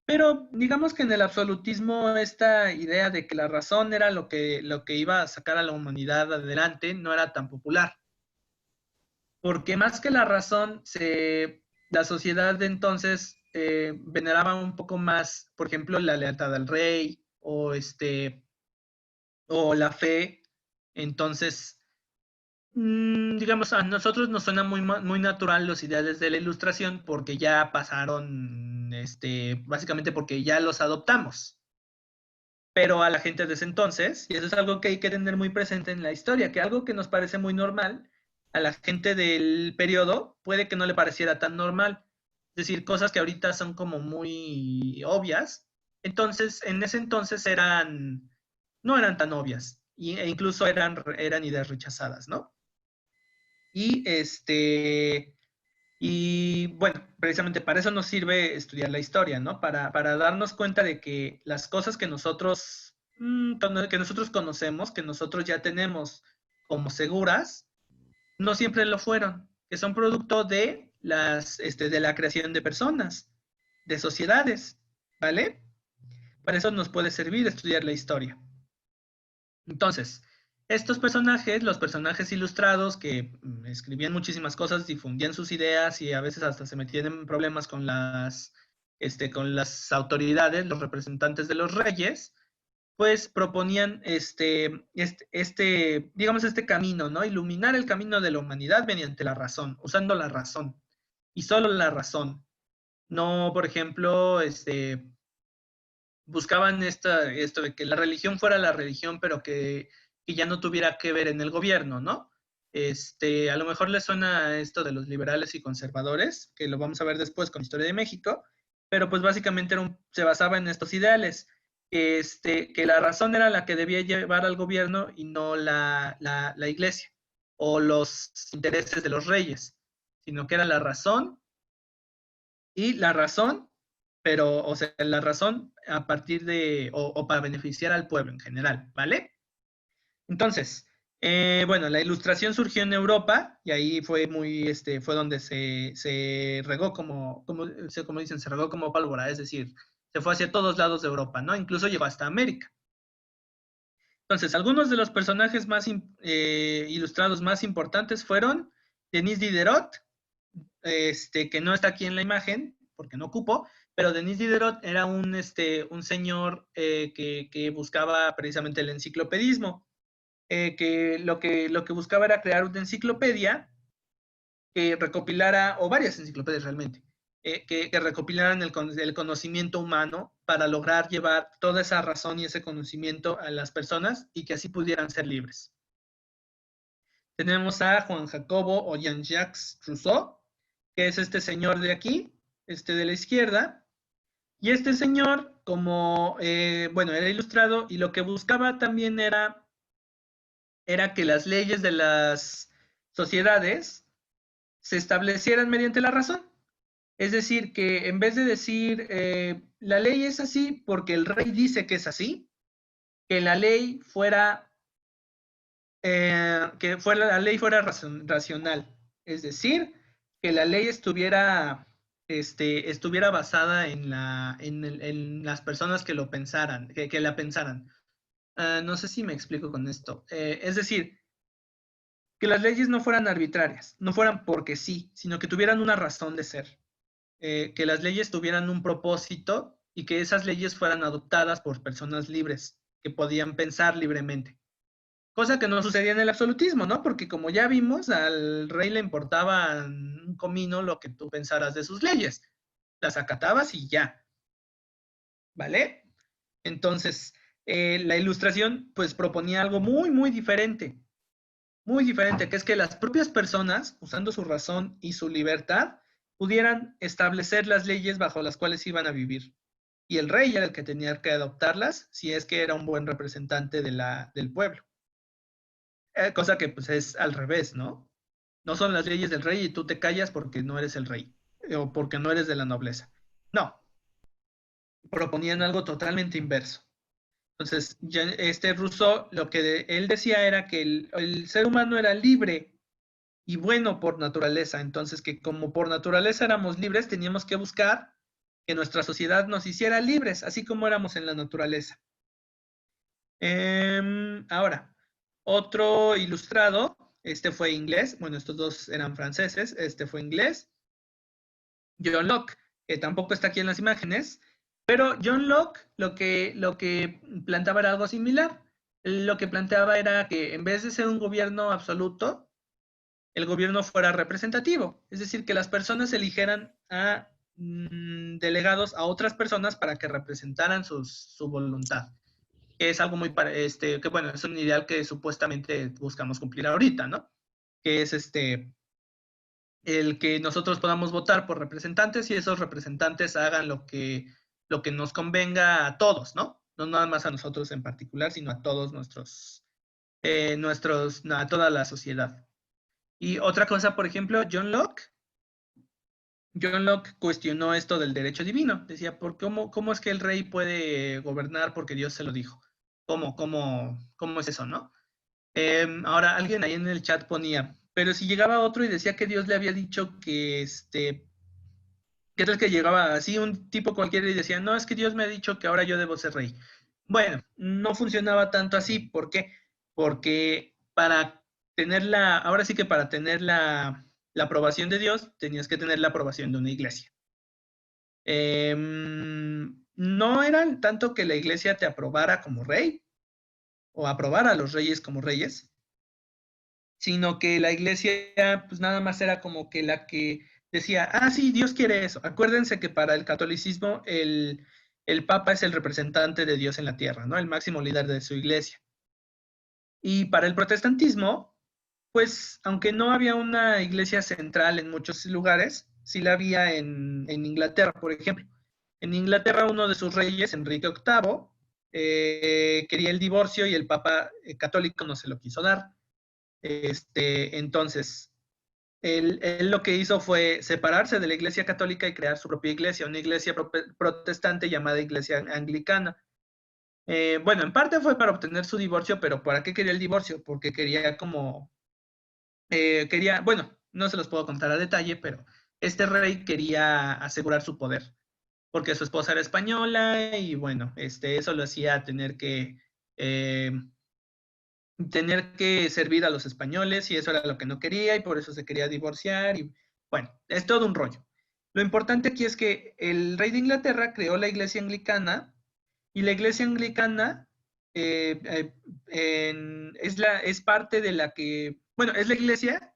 Pero digamos que en el absolutismo esta idea de que la razón era lo que iba a sacar a la humanidad adelante no era tan popular. Porque más que la razón, la sociedad de entonces veneraba un poco más, por ejemplo, la lealtad al rey o la fe. Entonces, digamos, a nosotros nos suena muy natural los ideales de la Ilustración porque ya pasaron, básicamente porque ya los adoptamos. Pero a la gente de ese entonces, y eso es algo que hay que tener muy presente en la historia, que algo que nos parece muy normal, a la gente del periodo puede que no le pareciera tan normal. Es decir, cosas que ahorita son como muy obvias. Entonces, en ese entonces no eran tan obvias, e incluso eran ideas rechazadas, ¿no? Y bueno, precisamente para eso nos sirve estudiar la historia, ¿no? Para darnos cuenta de que las cosas que nosotros conocemos, que nosotros ya tenemos como seguras, no siempre lo fueron, que son producto de la creación de personas, de sociedades, ¿vale? Para eso nos puede servir estudiar la historia. Entonces, estos personajes, los personajes ilustrados que escribían muchísimas cosas, difundían sus ideas y a veces hasta se metían en problemas con las autoridades, los representantes de los reyes, pues proponían digamos, este camino, ¿no? Iluminar el camino de la humanidad mediante la razón, usando la razón, y solo la razón. No, por ejemplo, buscaban esto de que la religión fuera la religión, pero que ya no tuviera que ver en el gobierno, ¿no? A lo mejor les suena esto de los liberales y conservadores, que lo vamos a ver después con Historia de México, pero pues básicamente se basaba en estos ideales, que la razón era la que debía llevar al gobierno y no la iglesia o los intereses de los reyes, sino que era la razón y la razón, pero, o sea, la razón a partir de, o para beneficiar al pueblo en general, ¿vale? Entonces, bueno, la ilustración surgió en Europa y ahí fue fue donde se regó como dicen, se regó como pólvora, es decir, se fue hacia todos lados de Europa, ¿no? Incluso llegó hasta América. Entonces, algunos de los personajes más ilustrados más importantes fueron Denis Diderot, que no está aquí en la imagen, porque no ocupo, pero Denis Diderot era un señor que buscaba precisamente el enciclopedismo, que lo que buscaba era crear una enciclopedia que recopilara, o varias enciclopedias realmente, que recopilaran el conocimiento humano para lograr llevar toda esa razón y ese conocimiento a las personas y que así pudieran ser libres. Tenemos a Juan Jacobo o Jean-Jacques Rousseau, que es este señor de aquí, de la izquierda, y este señor, como, bueno, era ilustrado y lo que buscaba también era que las leyes de las sociedades se establecieran mediante la razón. Es decir, que en vez de decir la ley es así porque el rey dice que es así, que la ley fuera la ley fuera racional. Es decir, que la ley estuviera basada en las personas que lo pensaran, que la pensaran. No sé si me explico con esto. Es decir, que las leyes no fueran arbitrarias, no fueran porque sí, sino que tuvieran una razón de ser. Que las leyes tuvieran un propósito y que esas leyes fueran adoptadas por personas libres, que podían pensar libremente. Cosa que no sucedía en el absolutismo, ¿no? Porque como ya vimos, al rey le importaba un comino lo que tú pensaras de sus leyes. Las acatabas y ya. ¿Vale? Entonces, la ilustración pues proponía algo muy, muy diferente, que es que las propias personas, usando su razón y su libertad, pudieran establecer las leyes bajo las cuales iban a vivir. Y el rey era el que tenía que adoptarlas si es que era un buen representante del pueblo. Cosa que pues es al revés, ¿no? No son las leyes del rey y tú te callas porque no eres el rey o porque no eres de la nobleza. No. Proponían algo totalmente inverso. Entonces, Rousseau, lo que él decía era que el ser humano era libre y bueno por naturaleza. Entonces, que como por naturaleza éramos libres, teníamos que buscar que nuestra sociedad nos hiciera libres, así como éramos en la naturaleza. Ahora, otro ilustrado, fue inglés, bueno, estos dos eran franceses, fue inglés, John Locke, que tampoco está aquí en las imágenes, pero John Locke lo que planteaba era algo similar. Lo que planteaba era que en vez de ser un gobierno absoluto, el gobierno fuera representativo, es decir, que las personas eligieran a delegados a otras personas para que representaran su voluntad. Que es algo muy, que bueno, es un ideal que supuestamente buscamos cumplir ahorita, ¿no? Que es el que nosotros podamos votar por representantes y esos representantes hagan lo que nos convenga a todos, ¿no? No nada más a nosotros en particular, sino a todos a toda la sociedad. Y otra cosa, por ejemplo, John Locke cuestionó esto del derecho divino. Decía, ¿cómo es que el rey puede gobernar porque Dios se lo dijo? ¿Cómo es eso, no? Ahora, alguien ahí en el chat ponía, pero si llegaba otro y decía que Dios le había dicho que ¿Qué tal que llegaba así un tipo cualquiera y decía, no, es que Dios me ha dicho que ahora yo debo ser rey? Bueno, no funcionaba tanto así. ¿Por qué? Porque ahora sí que para tener la aprobación de Dios, tenías que tener la aprobación de una iglesia. No era tanto que la iglesia te aprobara como rey o aprobara a los reyes como reyes, sino que la iglesia pues nada más era como que la que decía, sí, Dios quiere eso. Acuérdense que para el catolicismo el papa es el representante de Dios en la tierra, ¿no? El máximo líder de su iglesia. Y para el protestantismo, pues aunque no había una iglesia central en muchos lugares, sí la había en Inglaterra, por ejemplo. En Inglaterra uno de sus reyes, Enrique VIII, quería el divorcio y el papa católico no se lo quiso dar. Entonces, él lo que hizo fue separarse de la iglesia católica y crear su propia iglesia, una iglesia protestante llamada iglesia anglicana. Bueno, en parte fue para obtener su divorcio, pero ¿para qué quería el divorcio? Porque quería bueno, no se los puedo contar a detalle, pero este rey quería asegurar su poder, porque su esposa era española y bueno, eso lo hacía tener que servir a los españoles y eso era lo que no quería y por eso se quería divorciar y bueno, es todo un rollo. Lo importante aquí es que el rey de Inglaterra creó la iglesia anglicana y la iglesia anglicana es parte de la que, bueno, es la iglesia,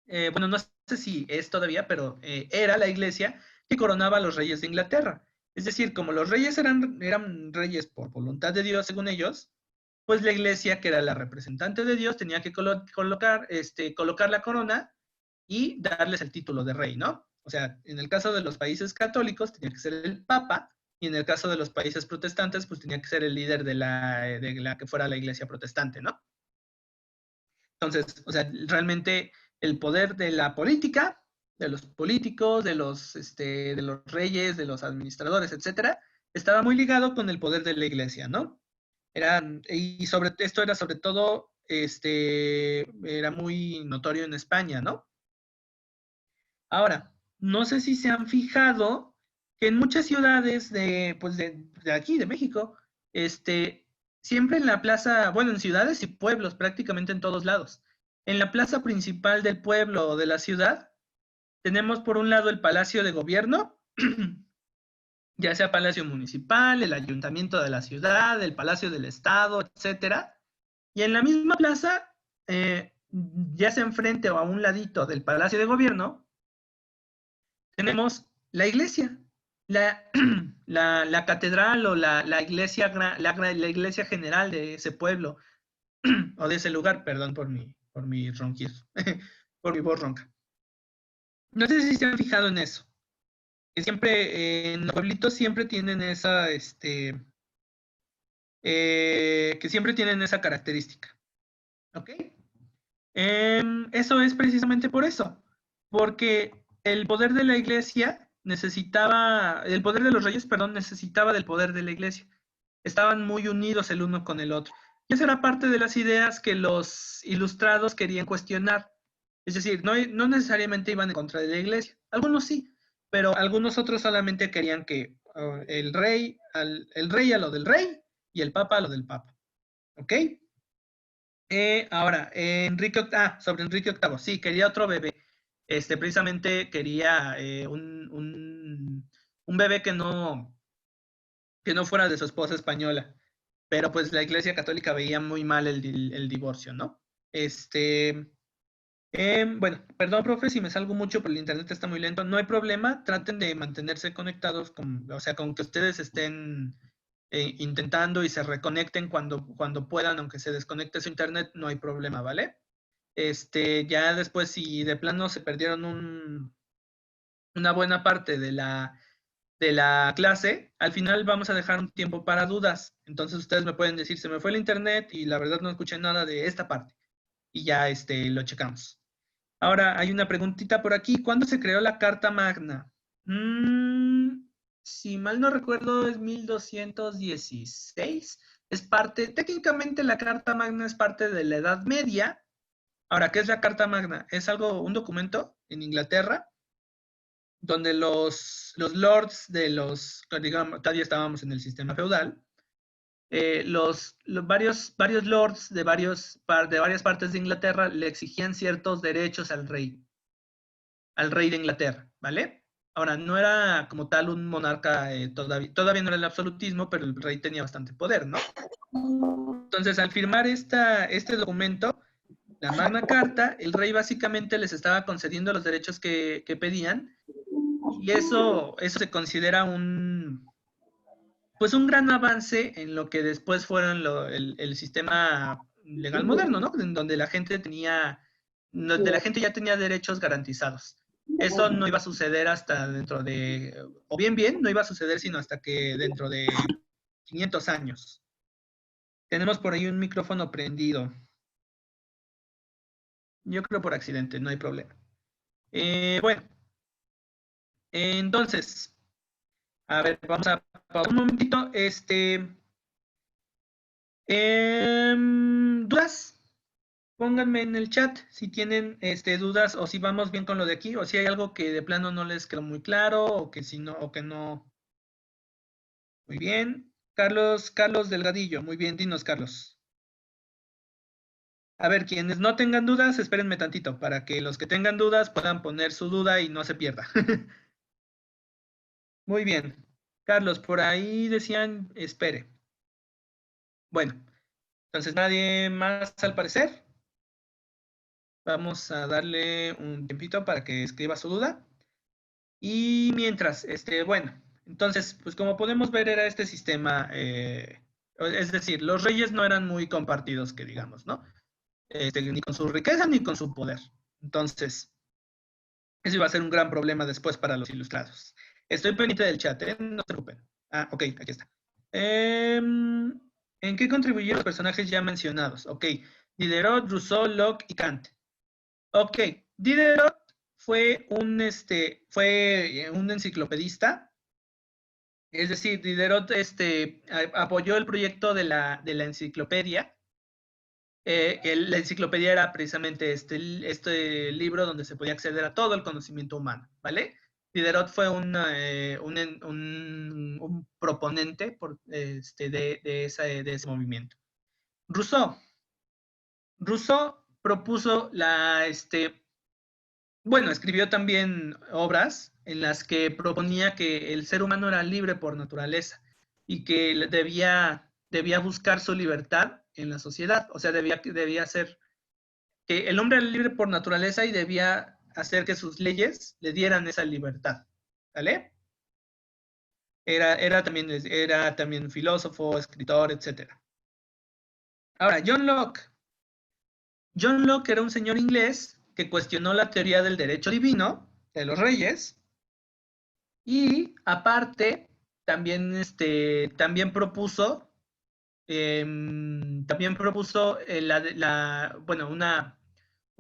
bueno, no sé si es todavía, pero era la iglesia que coronaba a los reyes de Inglaterra. Es decir, como los reyes eran reyes por voluntad de Dios, según ellos, pues la iglesia, que era la representante de Dios, tenía que colocar la corona y darles el título de rey, ¿no? O sea, en el caso de los países católicos tenía que ser el papa y en el caso de los países protestantes, pues tenía que ser el líder de la que fuera la iglesia protestante, ¿no? Entonces, o sea, realmente el poder de la política, de los políticos, de los reyes, de los administradores, etcétera, estaba muy ligado con el poder de la iglesia, ¿no? Esto era sobre todo, era muy notorio en España, ¿no? Ahora, no sé si se han fijado que en muchas ciudades de aquí, de México, siempre en la plaza, bueno, en ciudades y pueblos, prácticamente en todos lados, en la plaza principal del pueblo o de la ciudad, tenemos por un lado el Palacio de Gobierno, ya sea Palacio Municipal, el Ayuntamiento de la ciudad, el Palacio del Estado, etcétera. Y en la misma plaza, ya sea enfrente o a un ladito del Palacio de Gobierno, tenemos la iglesia, la catedral o la iglesia general de ese pueblo o de ese lugar, perdón por mi ronquido, por mi voz ronca. No sé si se han fijado en eso, que siempre en los pueblitos siempre tienen que siempre tienen esa característica. ¿Ok? Eso es precisamente por eso, porque el poder de la iglesia el poder de los reyes, perdón, necesitaba del poder de la iglesia. Estaban muy unidos el uno con el otro. Y esa era parte de las ideas que los ilustrados querían cuestionar. Es decir, no necesariamente iban en contra de la iglesia. Algunos sí, pero algunos otros solamente querían que el rey a lo del rey y el papa a lo del papa. ¿Ok? Ahora, sobre Enrique VIII, sí, quería otro bebé. Precisamente quería un bebé que no fuera de su esposa española. Pero pues la Iglesia Católica veía muy mal el divorcio, ¿no? Bueno, perdón, profe, si me salgo mucho, pero el internet está muy lento. No hay problema, traten de mantenerse conectados, o sea, con que ustedes estén intentando y se reconecten cuando puedan, aunque se desconecte su internet, no hay problema, ¿vale? Ya después, si de plano se perdieron una buena parte de la clase, al final vamos a dejar un tiempo para dudas. Entonces ustedes me pueden decir, se me fue el internet y la verdad no escuché nada de esta parte. Y ya lo checamos. Ahora, hay una preguntita por aquí. ¿Cuándo se creó la Carta Magna? Si mal no recuerdo, es 1216. Técnicamente la Carta Magna es parte de la Edad Media. Ahora, ¿qué es la Carta Magna? Es un documento en Inglaterra donde los lords de los, digamos, todavía estábamos en el sistema feudal, varios lords de varias partes de Inglaterra le exigían ciertos derechos al rey de Inglaterra, ¿vale? Ahora, no era como tal un monarca, todavía no era el absolutismo, pero el rey tenía bastante poder, ¿no? Entonces, al firmar este documento, la Magna Carta, el rey básicamente les estaba concediendo los derechos que pedían, y eso se considera un gran avance en lo que después fueron el sistema legal moderno, ¿no? En donde la gente ya tenía derechos garantizados. Eso no iba a suceder hasta dentro de, o bien, no iba a suceder sino hasta que dentro de 500 años. Tenemos por ahí un micrófono prendido. Yo creo por accidente, no hay problema. Bueno, entonces, a ver, vamos a pausar un momentito. ¿Dudas? Pónganme en el chat si tienen dudas o si vamos bien con lo de aquí o si hay algo que de plano no les quedó muy claro o que si no, o que no. Muy bien. Carlos Delgadillo. Muy bien, dinos, Carlos. A ver, quienes no tengan dudas, espérenme tantito para que los que tengan dudas puedan poner su duda y no se pierda. Muy bien. Carlos, por ahí decían, espere. Bueno, entonces nadie más al parecer. Vamos a darle un tiempito para que escriba su duda. Y mientras, bueno, entonces, pues como podemos ver era este sistema, es decir, los reyes no eran muy compartidos, que digamos, ¿no? Ni con su riqueza ni con su poder. Entonces, eso iba a ser un gran problema después para los ilustrados. Estoy pendiente del chat, no se preocupen. Ah, ok, aquí está. ¿En qué contribuyeron los personajes ya mencionados? Ok, Diderot, Rousseau, Locke y Kant. Ok, Diderot fue un enciclopedista, es decir, Diderot apoyó el proyecto de la enciclopedia. La enciclopedia era precisamente este libro donde se podía acceder a todo el conocimiento humano, ¿vale? Diderot fue un proponente de ese movimiento. Rousseau propuso escribió también obras en las que proponía que el ser humano era libre por naturaleza y que debía buscar su libertad en la sociedad. O sea, debía ser que el hombre era libre por naturaleza y debía hacer que sus leyes le dieran esa libertad. ¿Vale? Era también filósofo, escritor, etc. Ahora, John Locke era un señor inglés que cuestionó la teoría del derecho divino de los reyes y aparte también propuso un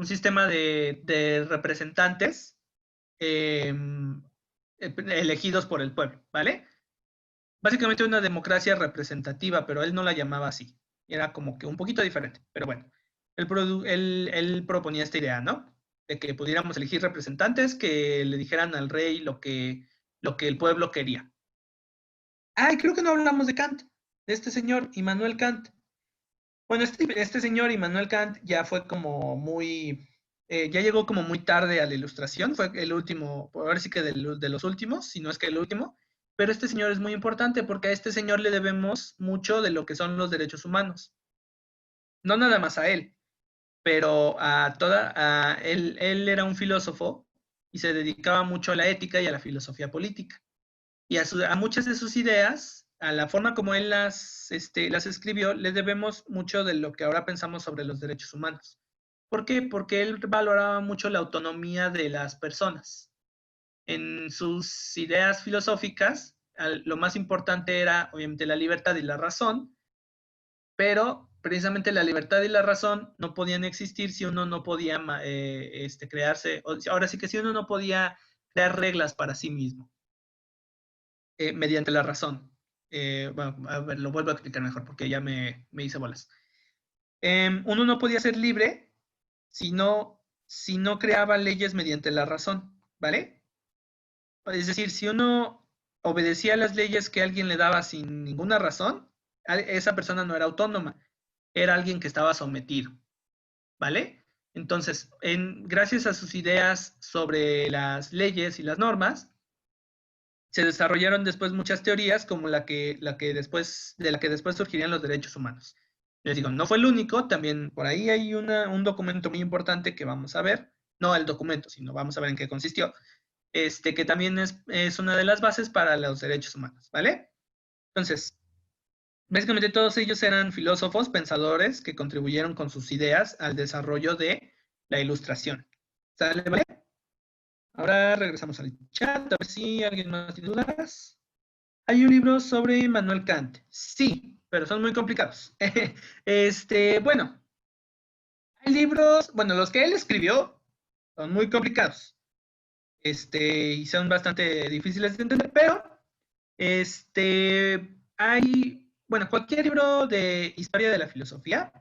sistema de representantes elegidos por el pueblo, ¿vale? Básicamente una democracia representativa, pero él no la llamaba así. Era como que un poquito diferente, pero bueno. Él proponía esta idea, ¿no? De que pudiéramos elegir representantes que le dijeran al rey lo que el pueblo quería. Ay, creo que no hablamos de Kant, de este señor, Immanuel Kant. Bueno, este señor Immanuel Kant ya fue como muy, ya llegó como muy tarde a la Ilustración, fue el último, ahora sí que de los últimos, si no es que el último, pero este señor es muy importante porque a este señor le debemos mucho de lo que son los derechos humanos. No nada más a él, pero él era un filósofo y se dedicaba mucho a la ética y a la filosofía política. Y a muchas de sus ideas, a la forma como él las escribió, le debemos mucho de lo que ahora pensamos sobre los derechos humanos. ¿Por qué? Porque él valoraba mucho la autonomía de las personas. En sus ideas filosóficas, lo más importante era, obviamente, la libertad y la razón, pero precisamente la libertad y la razón no podían existir si uno no podía crearse, ahora sí que si uno no podía crear reglas para sí mismo. Mediante la razón. Bueno, a ver, lo vuelvo a explicar mejor porque ya me hice bolas. Uno no podía ser libre si no creaba leyes mediante la razón, ¿vale? Es decir, si uno obedecía las leyes que alguien le daba sin ninguna razón, esa persona no era autónoma, era alguien que estaba sometido, ¿vale? Entonces, gracias a sus ideas sobre las leyes y las normas, se desarrollaron después muchas teorías como de la que después surgirían los derechos humanos. Les digo, no fue el único, también por ahí hay un documento muy importante que vamos a ver, no el documento, sino vamos a ver en qué consistió, que también es una de las bases para los derechos humanos, ¿vale? Entonces, básicamente todos ellos eran filósofos, pensadores que contribuyeron con sus ideas al desarrollo de la Ilustración. ¿Sale, vale? Ahora regresamos al chat, a ver si alguien más tiene dudas. ¿Hay un libro sobre Immanuel Kant? Sí, pero son muy complicados. Bueno, hay libros, bueno, los que él escribió son muy complicados. Y son bastante difíciles de entender, pero hay, bueno, cualquier libro de historia de la filosofía.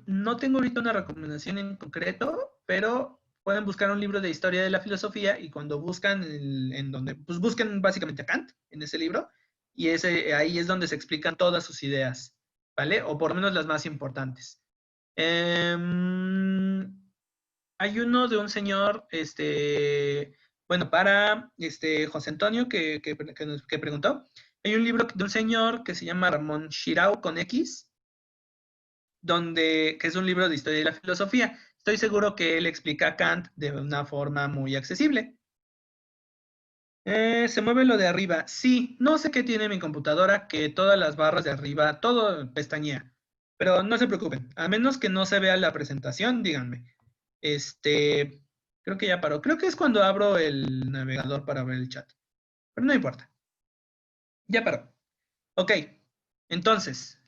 No tengo ahorita una recomendación en concreto, pero pueden buscar un libro de historia de la filosofía y cuando buscan en donde, pues busquen básicamente a Kant en ese libro y ahí es donde se explican todas sus ideas, ¿vale? O por lo menos las más importantes. Hay uno de un señor, bueno, para José Antonio que preguntó. Hay un libro de un señor que se llama Ramón Shirao con X, que es un libro de historia de la filosofía. Estoy seguro que él explica a Kant de una forma muy accesible. Se mueve lo de arriba. Sí, no sé qué tiene mi computadora, que todas las barras de arriba, todo pestañea. Pero no se preocupen, a menos que no se vea la presentación, díganme. Creo que ya paró. Creo que es cuando abro el navegador para ver el chat. Pero no importa. Ya paró. Ok, entonces,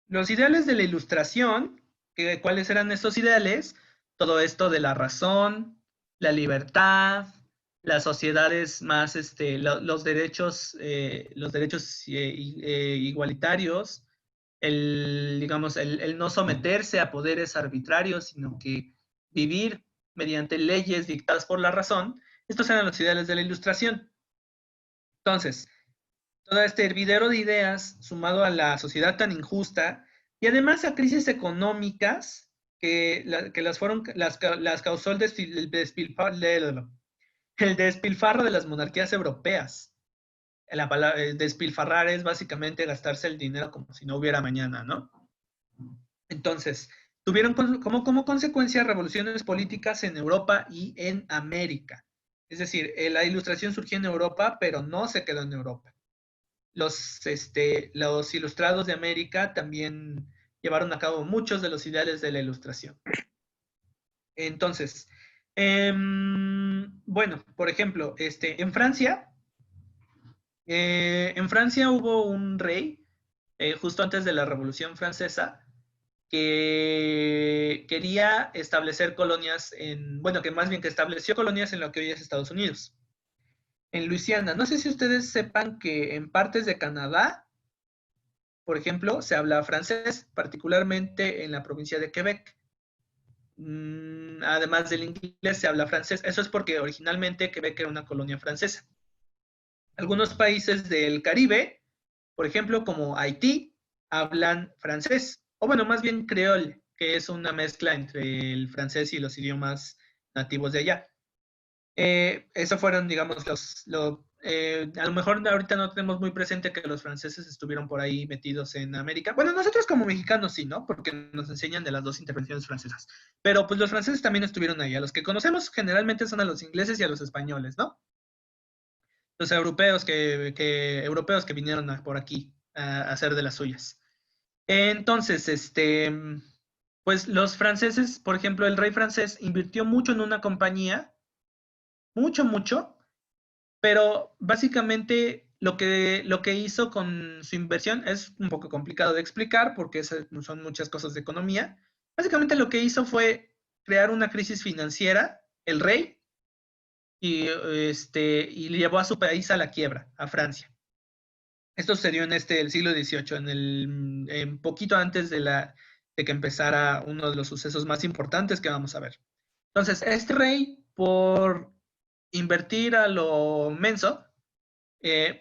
los ideales de la Ilustración, ¿cuáles eran estos ideales? Todo esto de la razón, la libertad, las sociedades más, los derechos igualitarios, digamos, el no someterse a poderes arbitrarios, sino que vivir mediante leyes dictadas por la razón. Estos eran los ideales de la Ilustración. Entonces, todo este hervidero de ideas, sumado a la sociedad tan injusta y además a crisis económicas que las causó el despilfarro de las monarquías europeas. Despilfarrar es básicamente gastarse el dinero como si no hubiera mañana, ¿no? Entonces, tuvieron como consecuencia revoluciones políticas en Europa y en América. Es decir, la Ilustración surgió en Europa, pero no se quedó en Europa. Los ilustrados de América también llevaron a cabo muchos de los ideales de la Ilustración. Entonces, bueno, por ejemplo, en Francia hubo un rey, justo antes de la Revolución Francesa, que quería establecer colonias que más bien que estableció colonias en lo que hoy es Estados Unidos. En Luisiana, no sé si ustedes sepan que en partes de Canadá, por ejemplo, se habla francés, particularmente en la provincia de Quebec. Además del inglés, se habla francés. Eso es porque originalmente Quebec era una colonia francesa. Algunos países del Caribe, por ejemplo, como Haití, hablan francés, o bueno, más bien creol, que es una mezcla entre el francés y los idiomas nativos de allá. Eso fueron, digamos, a lo mejor ahorita no tenemos muy presente que los franceses estuvieron por ahí metidos en América. Bueno, nosotros como mexicanos sí, ¿no? Porque nos enseñan de las dos intervenciones francesas. Pero pues los franceses también estuvieron ahí. A los que conocemos generalmente son a los ingleses y a los españoles, ¿no? Los europeos europeos que vinieron por aquí a hacer de las suyas. Entonces, pues los franceses, por ejemplo, el rey francés invirtió mucho en una compañía, mucho, pero básicamente lo que hizo con su inversión es un poco complicado de explicar porque son muchas cosas de economía. Básicamente lo que hizo fue crear una crisis financiera, el rey, y le llevó a su país a la quiebra, a Francia. Esto sucedió en el siglo XVIII, en poquito antes de que empezara uno de los sucesos más importantes que vamos a ver. Entonces, este rey, por invertir a lo menso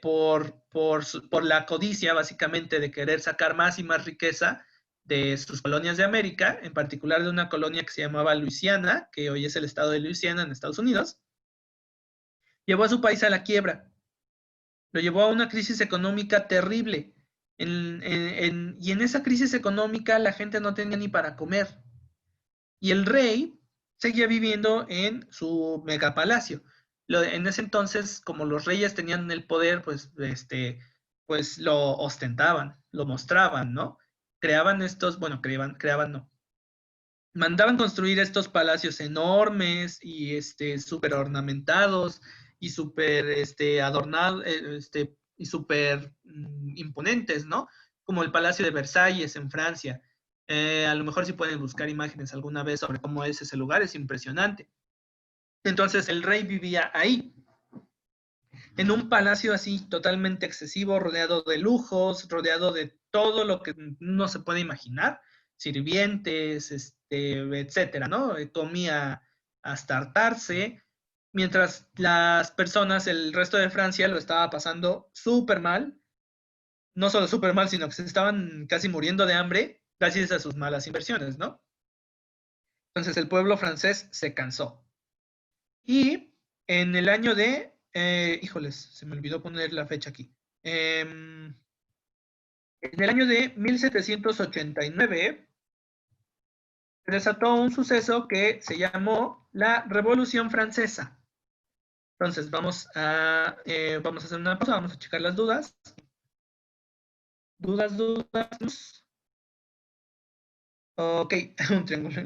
por la codicia, básicamente, de querer sacar más y más riqueza de sus colonias de América, en particular de una colonia que se llamaba Luisiana, que hoy es el estado de Luisiana en Estados Unidos, llevó a su país a la quiebra. Lo llevó a una crisis económica terrible. Y en esa crisis económica la gente no tenía ni para comer. Y el rey seguía viviendo en su megapalacio. En ese entonces, como los reyes tenían el poder, pues lo ostentaban, lo mostraban, ¿no? Creaban no. Mandaban construir estos palacios enormes y súper ornamentados y súper adornados y súper imponentes, ¿no? Como el Palacio de Versalles en Francia. A lo mejor si pueden buscar imágenes alguna vez sobre cómo es ese lugar, es impresionante. Entonces el rey vivía ahí, en un palacio así totalmente excesivo, rodeado de lujos, rodeado de todo lo que uno se puede imaginar, sirvientes, etcétera, ¿no? Comía hasta hartarse, mientras las personas, el resto de Francia lo estaba pasando súper mal, no solo súper mal, sino que se estaban casi muriendo de hambre gracias a sus malas inversiones, ¿no? Entonces el pueblo francés se cansó. Y en el año de, híjoles, se me olvidó poner la fecha aquí. En el año de 1789 se desató un suceso que se llamó la Revolución Francesa. Entonces vamos a hacer una pausa, vamos a checar las dudas. Dudas. Ok, un triángulo.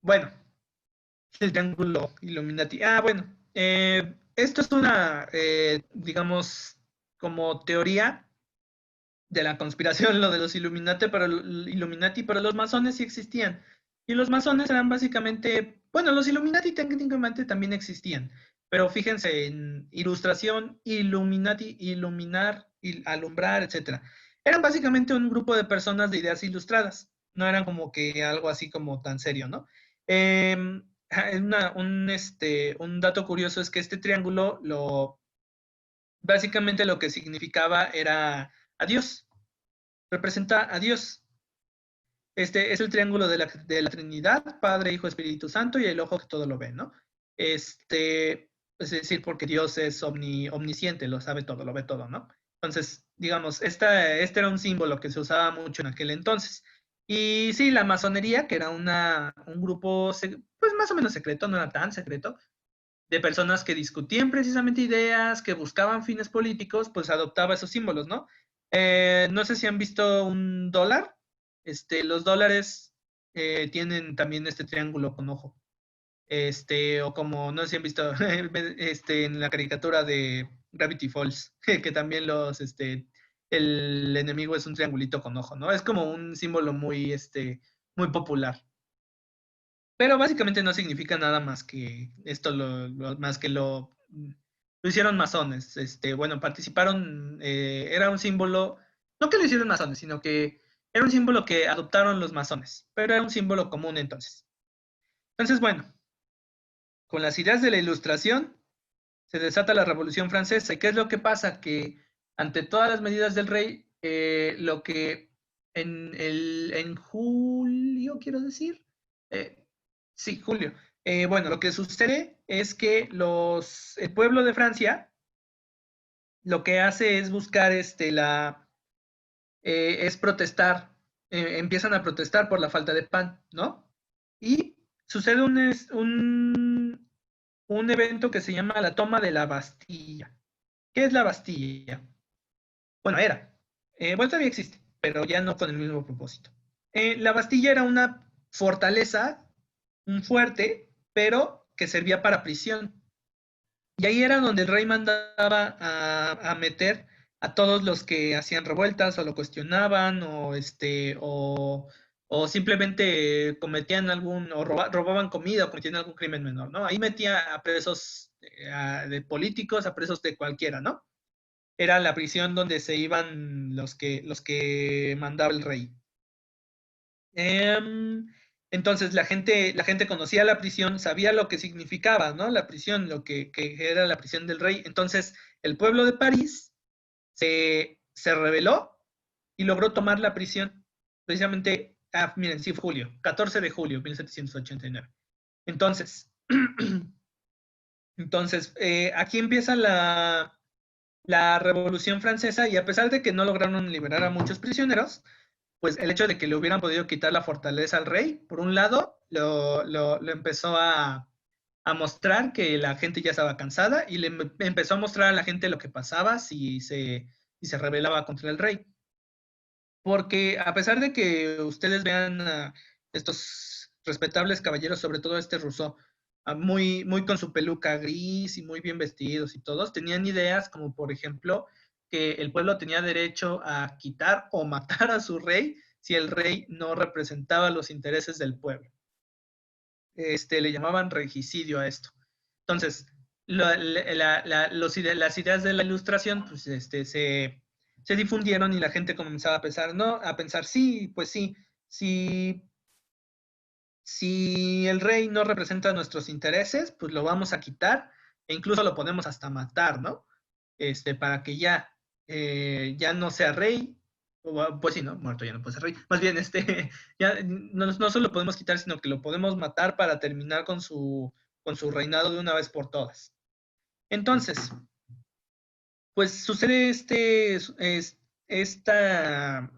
Bueno, el triángulo Illuminati. Bueno, esto es una, digamos, como teoría de la conspiración, lo de los Illuminati, pero los masones sí existían. Y los masones eran básicamente, bueno, los Illuminati técnicamente también existían, pero fíjense en ilustración, Illuminati, iluminar, alumbrar, etc. Eran básicamente un grupo de personas de ideas ilustradas, no eran como que algo así como tan serio, ¿no? Un dato curioso es que este triángulo básicamente lo que significaba era a Dios, representa a Dios. Este es el triángulo de la Trinidad, Padre, Hijo, Espíritu Santo, y el ojo que todo lo ve, ¿no? Es decir, porque Dios es omnisciente, lo sabe todo, lo ve todo, ¿no? Entonces, digamos, este era un símbolo que se usaba mucho en aquel entonces. Y sí, la masonería, que era un grupo, pues más o menos secreto, no era tan secreto, de personas que discutían precisamente ideas, que buscaban fines políticos, pues adoptaba esos símbolos, ¿no? No sé si han visto un dólar. Los dólares tienen también este triángulo con ojo. O como, no sé si han visto en la caricatura de Gravity Falls, que también el enemigo es un triangulito con ojo, ¿no? Es como un símbolo muy, muy popular. Pero básicamente no significa nada más que esto, más que lo hicieron masones. Bueno, participaron, era un símbolo, no que lo hicieron masones, sino que era un símbolo que adoptaron los masones, pero era un símbolo común entonces. Entonces, bueno, con las ideas de la Ilustración se desata la Revolución Francesa. ¿Y qué es lo que pasa? Que ante todas las medidas del rey, lo que en julio, quiero decir, sí, julio. Bueno, lo que sucede es que el pueblo de Francia lo que hace es buscar es protestar, empiezan a protestar por la falta de pan, ¿no? Y sucede un evento que se llama la toma de la Bastilla. ¿Qué es la Bastilla? Bueno, bueno, todavía existe, pero ya no con el mismo propósito. La Bastilla era una fortaleza, un fuerte, pero que servía para prisión. Y ahí era donde el rey mandaba a meter a todos los que hacían revueltas o lo cuestionaban o simplemente cometían o robaban comida o cometían algún crimen menor, ¿no? Ahí metía a presos de políticos, a presos de cualquiera, ¿no? Era la prisión donde se iban los que mandaba el rey. Entonces la gente conocía la prisión, sabía lo que significaba, ¿no? La prisión, lo que era la prisión del rey. Entonces el pueblo de París se rebeló y logró tomar la prisión. Precisamente, miren, sí, julio, 14 de julio, 1789. Entonces, aquí empieza la Revolución Francesa, y a pesar de que no lograron liberar a muchos prisioneros, pues el hecho de que le hubieran podido quitar la fortaleza al rey, por un lado, lo empezó a mostrar que la gente ya estaba cansada, y le empezó a mostrar a la gente lo que pasaba si se rebelaba contra el rey. Porque a pesar de que ustedes vean a estos respetables caballeros, sobre todo este Rousseau, muy con su peluca gris y muy bien vestidos y todos, tenían ideas como, por ejemplo, que el pueblo tenía derecho a quitar o matar a su rey si el rey no representaba los intereses del pueblo. Le llamaban regicidio a esto. Entonces, las ideas de la Ilustración, pues, se difundieron, y la gente comenzaba a pensar, ¿no? A pensar, sí, pues sí, si el rey no representa nuestros intereses, pues lo vamos a quitar, e incluso lo podemos hasta matar, ¿no? Para que ya no sea rey. Pues sí, ¿no? Muerto ya no puede ser rey. Más bien, ya no solo lo podemos quitar, sino que lo podemos matar para terminar con su reinado de una vez por todas. Entonces, pues sucede esta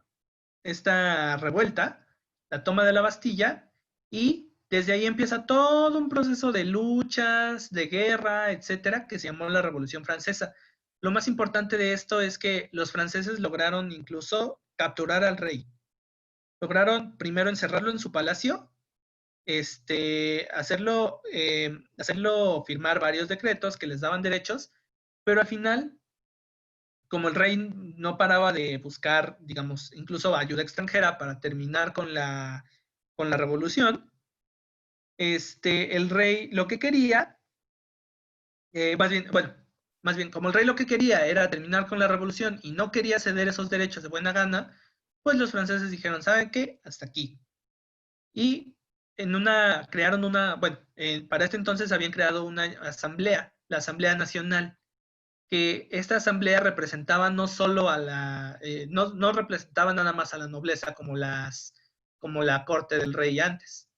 revuelta, la toma de la Bastilla, y desde ahí empieza todo un proceso de luchas, de guerra, etcétera, que se llamó la Revolución Francesa. Lo más importante de esto es que los franceses lograron incluso capturar al rey. Lograron primero encerrarlo en su palacio, hacerlo firmar varios decretos que les daban derechos, pero al final, como el rey no paraba de buscar, digamos, incluso ayuda extranjera para terminar con la revolución, el rey lo que quería, más bien, como el rey lo que quería era terminar con la revolución y no quería ceder esos derechos de buena gana, pues los franceses dijeron, ¿saben qué? Hasta aquí. Y para este entonces habían creado una asamblea, la Asamblea Nacional, que esta asamblea representaba no solo no representaba nada más a la nobleza como la corte del rey antes,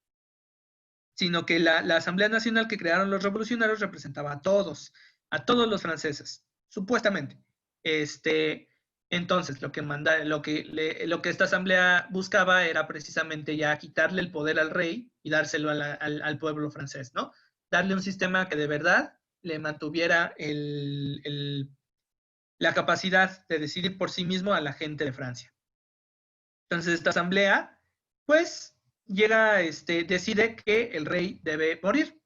sino que la Asamblea Nacional que crearon los revolucionarios representaba a todos los franceses, supuestamente. Entonces, lo que esta asamblea buscaba era precisamente ya quitarle el poder al rey y dárselo al pueblo francés, ¿no? Darle un sistema que de verdad le mantuviera la capacidad de decidir por sí mismo a la gente de Francia. Entonces, esta asamblea, pues, decide que el rey debe morir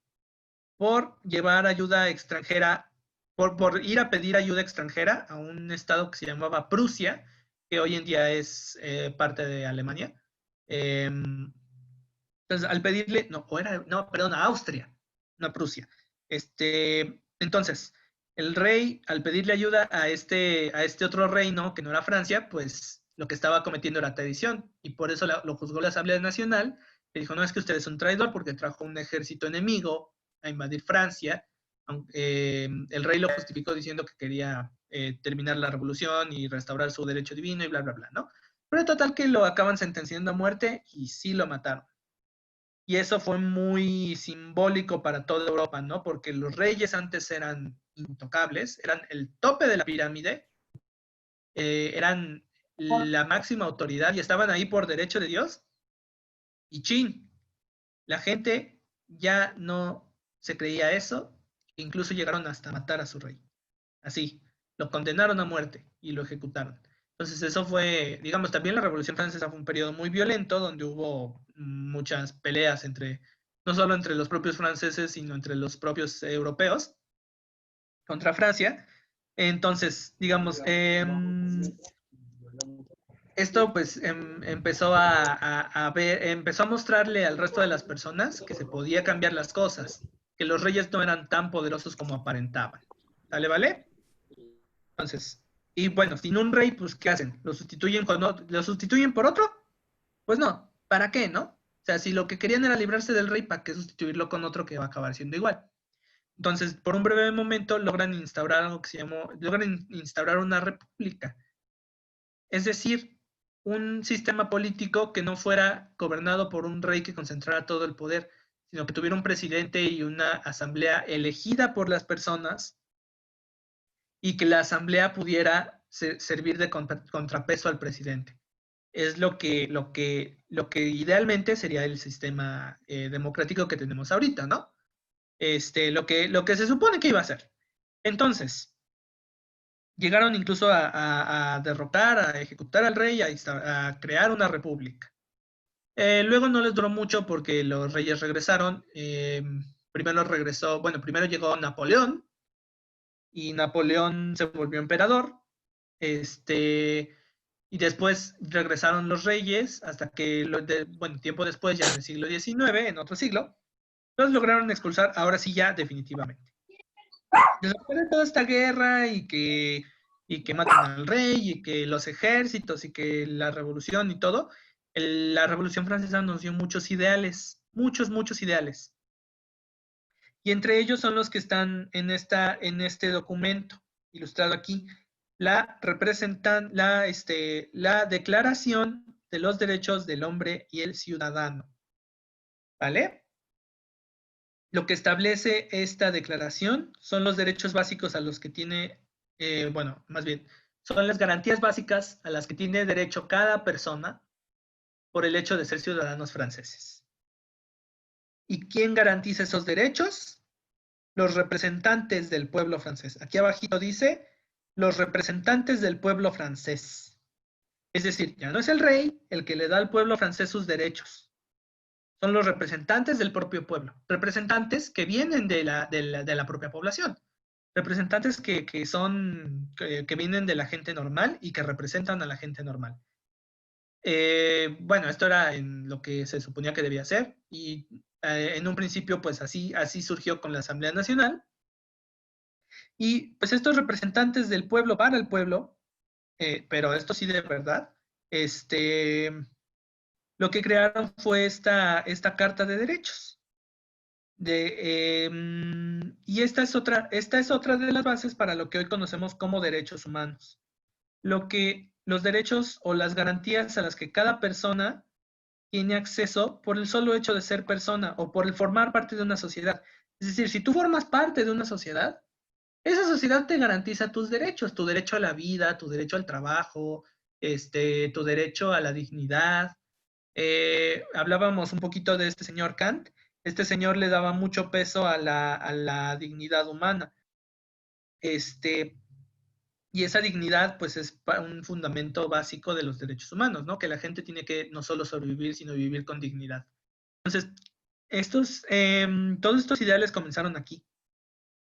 por llevar ayuda extranjera, por ir a pedir ayuda extranjera a un estado que se llamaba Prusia, que hoy en día es parte de Alemania. Entonces, al pedirle, a Austria, no a Prusia. Entonces, el rey, al pedirle ayuda a este otro reino, que no era Francia, pues lo que estaba cometiendo era traición, y por eso lo juzgó la Asamblea Nacional. Le dijo, no, es que usted es un traidor porque trajo un ejército enemigo a invadir Francia. El rey lo justificó diciendo que quería terminar la revolución y restaurar su derecho divino y bla, bla, bla, ¿no? Pero total que lo acaban sentenciando a muerte y sí lo mataron. Y eso fue muy simbólico para toda Europa, ¿no? Porque los reyes antes eran intocables, eran el tope de la pirámide, eran la máxima autoridad y estaban ahí por derecho de Dios. Y chin, la gente ya no se creía eso, incluso llegaron hasta matar a su rey. Así, lo condenaron a muerte y lo ejecutaron. Entonces eso fue, digamos, también la Revolución Francesa fue un periodo muy violento donde hubo muchas peleas no solo entre los propios franceses, sino entre los propios europeos contra Francia. Entonces, digamos, esto pues empezó empezó a mostrarle al resto de las personas que se podía cambiar las cosas, que los reyes no eran tan poderosos como aparentaban. ¿Sale, vale? Entonces, y bueno, sin un rey, pues, ¿qué hacen? ¿Lo sustituyen por otro? Pues no, ¿para qué, no? sea, si lo que querían era librarse del rey, ¿para qué sustituirlo con otro que va a acabar siendo igual? Entonces, por un breve momento logran instaurar algo que logran instaurar una república. Es decir, un sistema político que no fuera gobernado por un rey que concentrara todo el poder, sino que tuviera un presidente y una asamblea elegida por las personas y que la asamblea pudiera servir de contrapeso al presidente. Es lo que idealmente sería el sistema democrático que tenemos ahorita, ¿no? Lo que se supone que iba a ser. Entonces, llegaron incluso a derrocar, a ejecutar al rey, a crear una república. Luego no les duró mucho porque los reyes regresaron. Primero llegó Napoleón, y Napoleón se volvió emperador. Y después regresaron los reyes, hasta que, tiempo después, ya en el siglo XIX, en otro siglo, los lograron expulsar, ahora sí ya definitivamente. Después de toda esta guerra y que matan al rey y que los ejércitos y que la revolución y todo, la Revolución Francesa nos dio muchos ideales, muchos ideales. Y entre ellos son los que están en este documento ilustrado aquí, la Declaración de los Derechos del Hombre y el Ciudadano. ¿Vale? Lo que establece esta declaración son los derechos básicos a los que tiene, más bien, son las garantías básicas a las que tiene derecho cada persona por el hecho de ser ciudadanos franceses. ¿Y quién garantiza esos derechos? Los representantes del pueblo francés. Aquí abajito dice, los representantes del pueblo francés. Es decir, ya no es el rey el que le da al pueblo francés sus derechos. Son los representantes del propio pueblo. Representantes que vienen de la propia población. Representantes que vienen de la gente normal y que representan a la gente normal. Esto era en lo que se suponía que debía ser. Y en un principio, pues así surgió con la Asamblea Nacional. Y pues estos representantes del pueblo para el pueblo, pero esto sí de verdad, lo que crearon fue esta Carta de Derechos. Y esta es otra de las bases para lo que hoy conocemos como derechos humanos. Los derechos o las garantías a las que cada persona tiene acceso por el solo hecho de ser persona o por el formar parte de una sociedad. Es decir, si tú formas parte de una sociedad, esa sociedad te garantiza tus derechos, tu derecho a la vida, tu derecho al trabajo, tu derecho a la dignidad. Hablábamos un poquito de este señor Kant. Este señor le daba mucho peso a la dignidad humana. Y esa dignidad, pues, es un fundamento básico de los derechos humanos, ¿no? Que la gente tiene que no solo sobrevivir, sino vivir con dignidad. Entonces, todos estos ideales comenzaron aquí,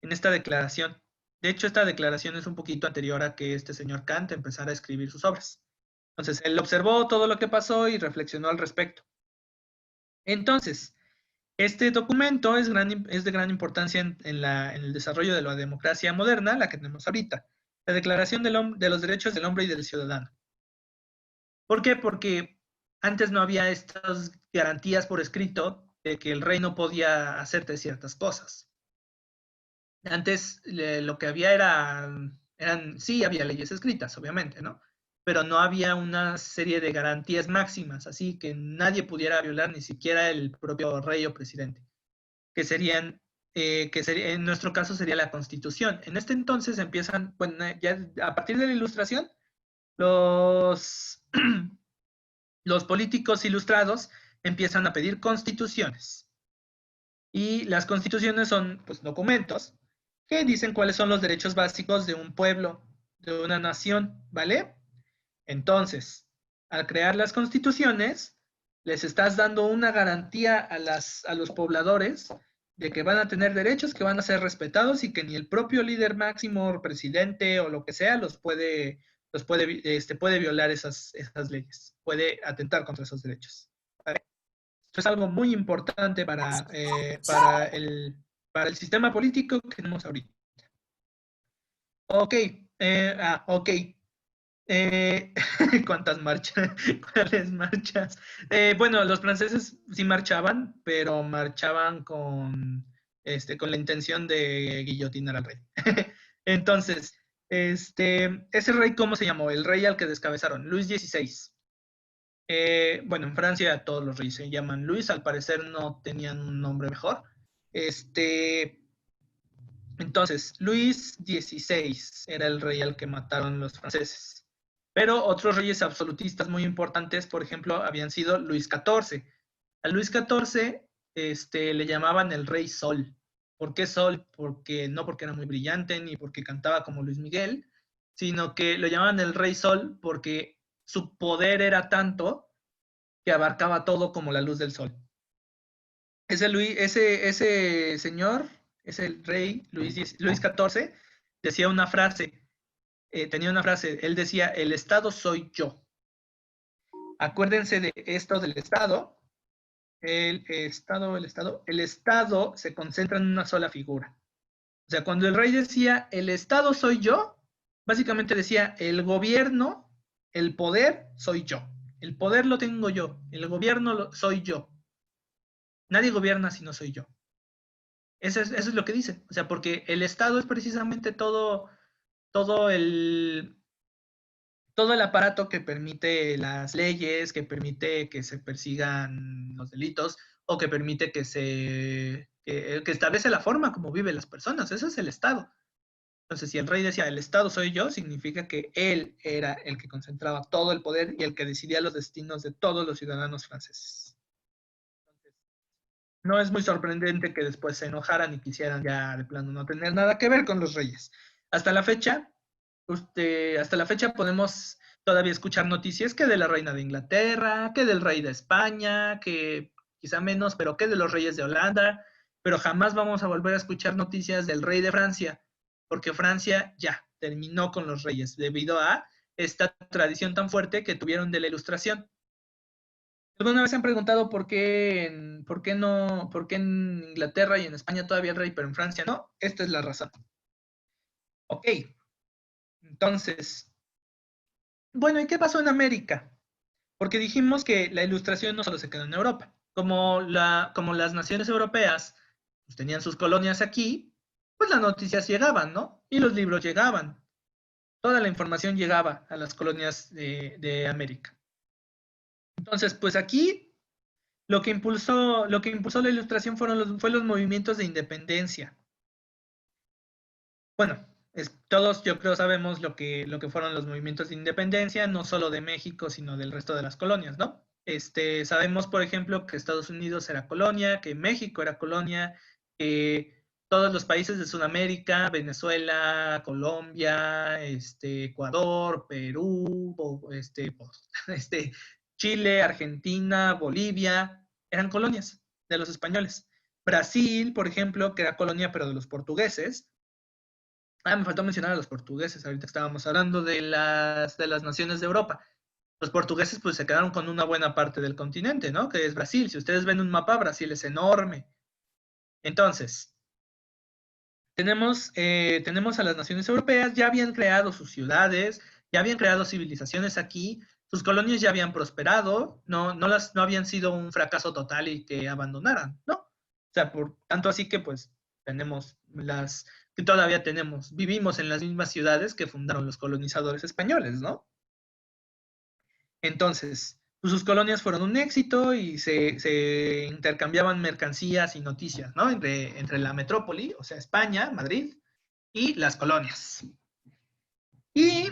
en esta declaración. De hecho, esta declaración es un poquito anterior a que este señor Kant empezara a escribir sus obras. Entonces, él observó todo lo que pasó y reflexionó al respecto. Entonces, este documento es de gran importancia en el desarrollo de la democracia moderna, la que tenemos ahorita. La Declaración de los Derechos del Hombre y del Ciudadano. ¿Por qué? Porque antes no había estas garantías por escrito de que el rey no podía hacerte ciertas cosas. Antes lo que había sí había leyes escritas, obviamente, ¿no? Pero no había una serie de garantías máximas, así que nadie pudiera violar, ni siquiera el propio rey o presidente, que sería, en nuestro caso sería la Constitución. En este entonces empiezan, ya a partir de la Ilustración, los políticos ilustrados empiezan a pedir constituciones. Y las constituciones son, pues, documentos que dicen cuáles son los derechos básicos de un pueblo, de una nación, ¿vale? Entonces, al crear las constituciones, les estás dando una garantía a los pobladores de que van a tener derechos, que van a ser respetados y que ni el propio líder máximo, presidente o lo que sea, puede violar esas leyes, puede atentar contra esos derechos. ¿Vale? Esto es algo muy importante para el sistema político que tenemos ahorita. Ok, ok. ¿Cuántas marchas? ¿Cuáles marchas? Bueno, los franceses sí marchaban, pero marchaban con la intención de guillotinar al rey. Entonces, ese rey, ¿cómo se llamó? El rey al que descabezaron, Luis XVI. Bueno, en Francia todos los reyes se llaman Luis, al parecer no tenían un nombre mejor. Entonces, Luis XVI era el rey al que mataron los franceses. Pero otros reyes absolutistas muy importantes, por ejemplo, habían sido Luis XIV. A Luis XIV le llamaban el Rey Sol. ¿Por qué Sol? Porque era muy brillante, ni porque cantaba como Luis Miguel, sino que lo llamaban el Rey Sol porque su poder era tanto que abarcaba todo como la luz del sol. Ese señor, ese rey, Luis XIV, decía una frase, tenía una frase, él decía, el Estado soy yo. Acuérdense de esto del Estado. El Estado se concentra en una sola figura. O sea, cuando el rey decía, el Estado soy yo, básicamente decía, el gobierno, el poder soy yo. El poder lo tengo yo, el gobierno soy yo. Nadie gobierna si no soy yo. Eso es lo que dice. O sea, porque el Estado es precisamente todo el aparato que permite las leyes, que permite que se persigan los delitos, o que permite que establece la forma como viven las personas. Eso es el Estado. Entonces, si el rey decía, el Estado soy yo, significa que él era el que concentraba todo el poder y el que decidía los destinos de todos los ciudadanos franceses. Entonces, no es muy sorprendente que después se enojaran y quisieran ya de plano no tener nada que ver con los reyes. Hasta la fecha podemos todavía escuchar noticias que de la reina de Inglaterra, que del rey de España, que quizá menos, pero que de los reyes de Holanda, pero jamás vamos a volver a escuchar noticias del rey de Francia, porque Francia ya terminó con los reyes debido a esta tradición tan fuerte que tuvieron de la Ilustración. ¿Alguna vez se han preguntado por qué en Inglaterra y en España todavía el rey, pero en Francia no? Esta es la razón. Ok. Entonces, bueno, ¿y qué pasó en América? Porque dijimos que la Ilustración no solo se quedó en Europa. Como las naciones europeas pues, tenían sus colonias aquí, pues las noticias llegaban, ¿no? Y los libros llegaban. Toda la información llegaba a las colonias de América. Entonces, pues aquí lo que impulsó la Ilustración fue los movimientos de independencia. Bueno, todos yo creo sabemos lo que fueron los movimientos de independencia, no solo de México, sino del resto de las colonias, ¿no? Sabemos, por ejemplo, que Estados Unidos era colonia, que México era colonia, que todos los países de Sudamérica, Venezuela, Colombia, Ecuador, Perú, Chile, Argentina, Bolivia, eran colonias de los españoles. Brasil, por ejemplo, que era colonia pero de los portugueses. Me faltó mencionar a los portugueses, ahorita estábamos hablando de las naciones de Europa. Los portugueses pues se quedaron con una buena parte del continente, ¿no? Que es Brasil. Si ustedes ven un mapa, Brasil es enorme. Entonces, tenemos a las naciones europeas, ya habían creado sus ciudades, ya habían creado civilizaciones aquí, sus colonias ya habían prosperado, no habían sido un fracaso total y que abandonaran, ¿no? O sea, por tanto así que pues vivimos en las mismas ciudades que fundaron los colonizadores españoles, ¿no? Entonces, pues sus colonias fueron un éxito y se intercambiaban mercancías y noticias, ¿no? Entre la metrópoli, o sea, España, Madrid, y las colonias. Y,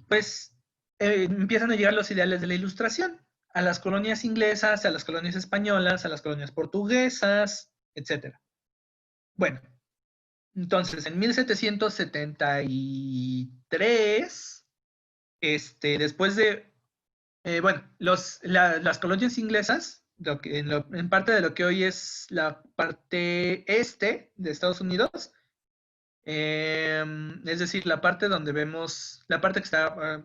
pues, empiezan a llegar los ideales de la Ilustración a las colonias inglesas, a las colonias españolas, a las colonias portuguesas, etc. Bueno, entonces, en 1773, después de, las colonias inglesas, en parte de lo que hoy es la parte este de Estados Unidos, es decir, la parte donde vemos, la parte que está,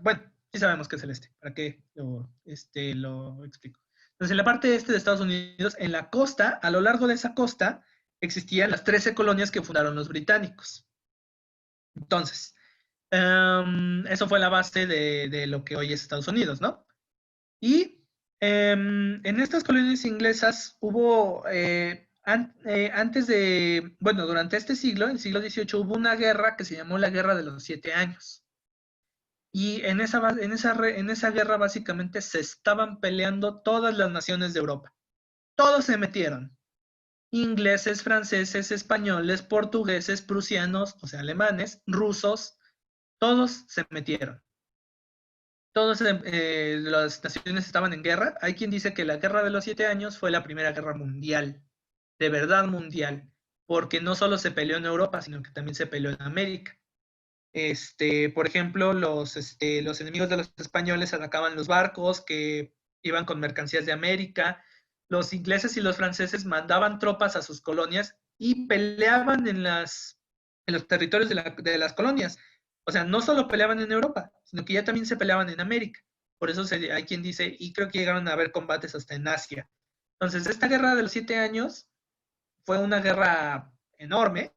sí sabemos que es el este, ¿para qué lo explico? Entonces, en la parte este de Estados Unidos, en la costa, a lo largo de esa costa, existían las 13 colonias que fundaron los británicos. Entonces, Eso fue la base de lo que hoy es Estados Unidos, ¿no? Y en estas colonias inglesas hubo, antes de, bueno, durante este siglo, el siglo XVIII, hubo una guerra que se llamó la Guerra de los 7 Años. Y en esa guerra básicamente se estaban peleando todas las naciones de Europa. Todos se metieron. Ingleses, franceses, españoles, portugueses, prusianos, o sea, alemanes, rusos, todos se metieron. Todas las naciones estaban en guerra. Hay quien dice que la Guerra de los 7 Años fue la primera guerra mundial, de verdad mundial, porque no solo se peleó en Europa, sino que también se peleó en América. Por ejemplo, los enemigos de los españoles atacaban los barcos que iban con mercancías de América. Los ingleses y los franceses mandaban tropas a sus colonias y peleaban en los territorios de las colonias. O sea, no solo peleaban en Europa, sino que ya también se peleaban en América. Por eso hay quien dice, y creo que llegaron a haber combates hasta en Asia. Entonces, esta guerra de los 7 años fue una guerra enorme,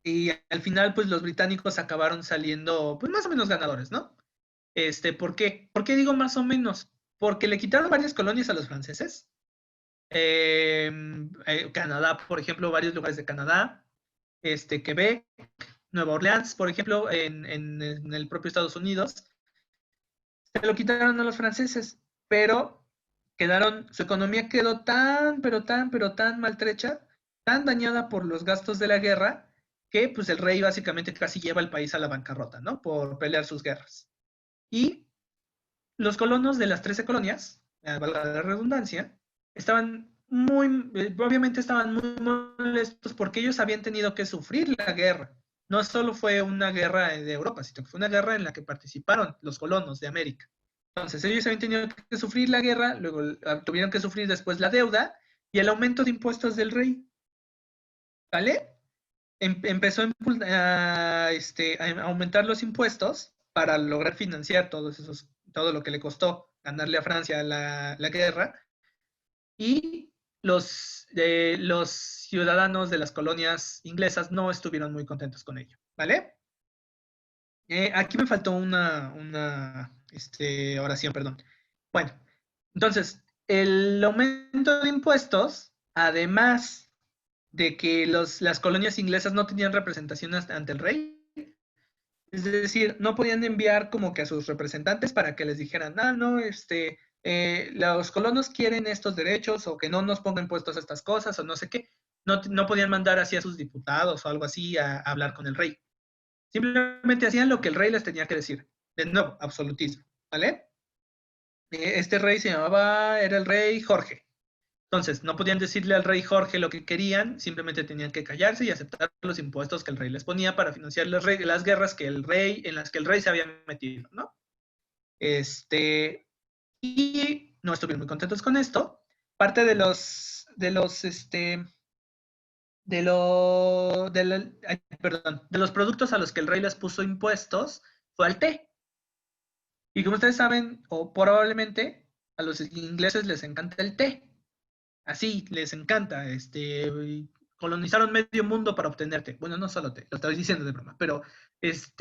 y al final, pues los británicos acabaron saliendo, pues más o menos ganadores, ¿no? ¿Por qué? ¿Por qué digo más o menos? Porque le quitaron varias colonias a los franceses. Canadá, por ejemplo, varios lugares de Canadá, Quebec, Nueva Orleans, por ejemplo, en el propio Estados Unidos. Se lo quitaron a los franceses, pero su economía quedó pero tan maltrecha, tan dañada por los gastos de la guerra, que pues el rey básicamente casi lleva el país a la bancarrota, ¿no? Por pelear sus guerras. Y los colonos de las 13 colonias, valga la redundancia, obviamente estaban muy molestos porque ellos habían tenido que sufrir la guerra. No solo fue una guerra de Europa, sino que fue una guerra en la que participaron los colonos de América. Entonces ellos habían tenido que sufrir la guerra, luego tuvieron que sufrir después la deuda y el aumento de impuestos del rey. ¿Vale? Empezó a aumentar los impuestos para lograr financiar todo lo que le costó ganarle a Francia la guerra, y los ciudadanos de las colonias inglesas no estuvieron muy contentos con ello, ¿vale? Aquí me faltó una oración, perdón. Bueno, entonces, el aumento de impuestos, además de que las colonias inglesas no tenían representación ante el rey. Es decir, no podían enviar como que a sus representantes para que les dijeran, no, los colonos quieren estos derechos, o que no nos pongan impuestos a estas cosas, o no sé qué. No podían mandar así a sus diputados o algo así a hablar con el rey. Simplemente hacían lo que el rey les tenía que decir. De nuevo, absolutismo, ¿vale? Este rey era el rey Jorge. Entonces, no podían decirle al rey Jorge lo que querían, simplemente tenían que callarse y aceptar los impuestos que el rey les ponía para financiar las guerras en las que el rey se había metido, ¿no? Y no estuvieron muy contentos con esto. Parte de los productos a los que el rey les puso impuestos fue al té. Y como ustedes saben, o probablemente, a los ingleses les encanta el té. Así, les encanta. Colonizaron medio mundo para obtenerte. Bueno, no solo té, lo estoy diciendo de broma, pero sí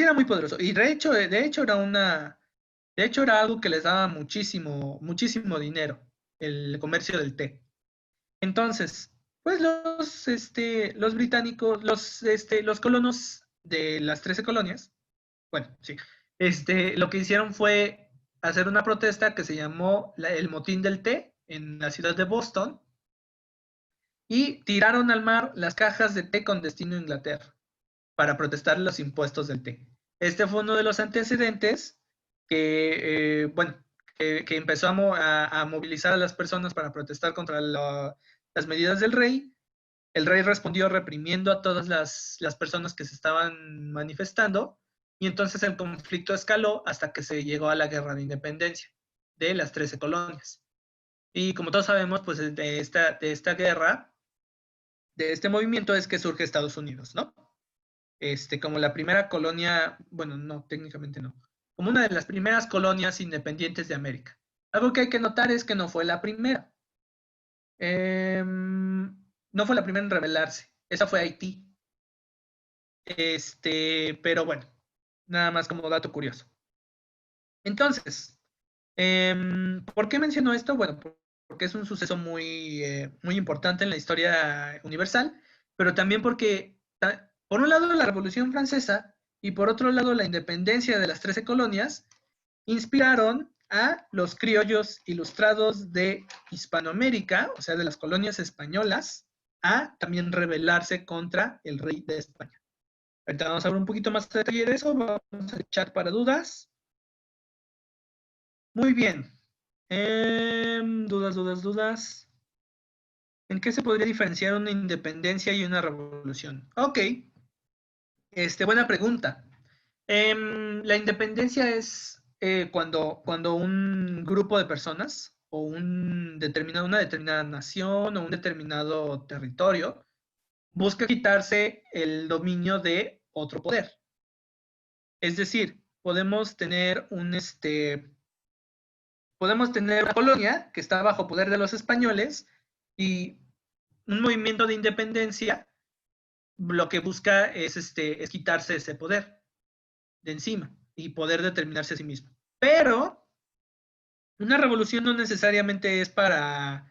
era muy poderoso. Y de hecho era algo que les daba muchísimo, muchísimo dinero, el comercio del té. Entonces, pues los británicos, los colonos de las 13 colonias, bueno, sí, lo que hicieron fue hacer una protesta que se llamó el Motín del Té en la ciudad de Boston, y tiraron al mar las cajas de té con destino a Inglaterra para protestar los impuestos del té. Este fue uno de los antecedentes que empezó a movilizar a las personas para protestar contra las medidas del rey. El rey respondió reprimiendo a todas las personas que se estaban manifestando, y entonces el conflicto escaló hasta que se llegó a la guerra de independencia de las 13 colonias. Y como todos sabemos, pues de esta guerra, de este movimiento, es que surge Estados Unidos, ¿no? Como la primera colonia, bueno, no, técnicamente no, como una de las primeras colonias independientes de América. Algo que hay que notar es que no fue la primera. No fue la primera en rebelarse. Esa fue Haití. Pero bueno, nada más como dato curioso. Entonces, ¿por qué menciono esto? Bueno, porque es un suceso muy importante en la historia universal, pero también porque, por un lado, la Revolución Francesa y por otro lado, la independencia de las 13 colonias inspiraron a los criollos ilustrados de Hispanoamérica, o sea, de las colonias españolas, a también rebelarse contra el rey de España. Ahorita vamos a ver un poquito más de detalle de eso, vamos al chat para dudas. Muy bien. Dudas. ¿En qué se podría diferenciar una independencia y una revolución? Ok. Buena pregunta. La independencia es cuando un grupo de personas o una determinada nación o un determinado territorio busca quitarse el dominio de otro poder. Es decir, podemos tener una colonia que está bajo poder de los españoles y un movimiento de independencia lo que busca es quitarse ese poder de encima y poder determinarse a sí mismo. Pero una revolución no necesariamente es para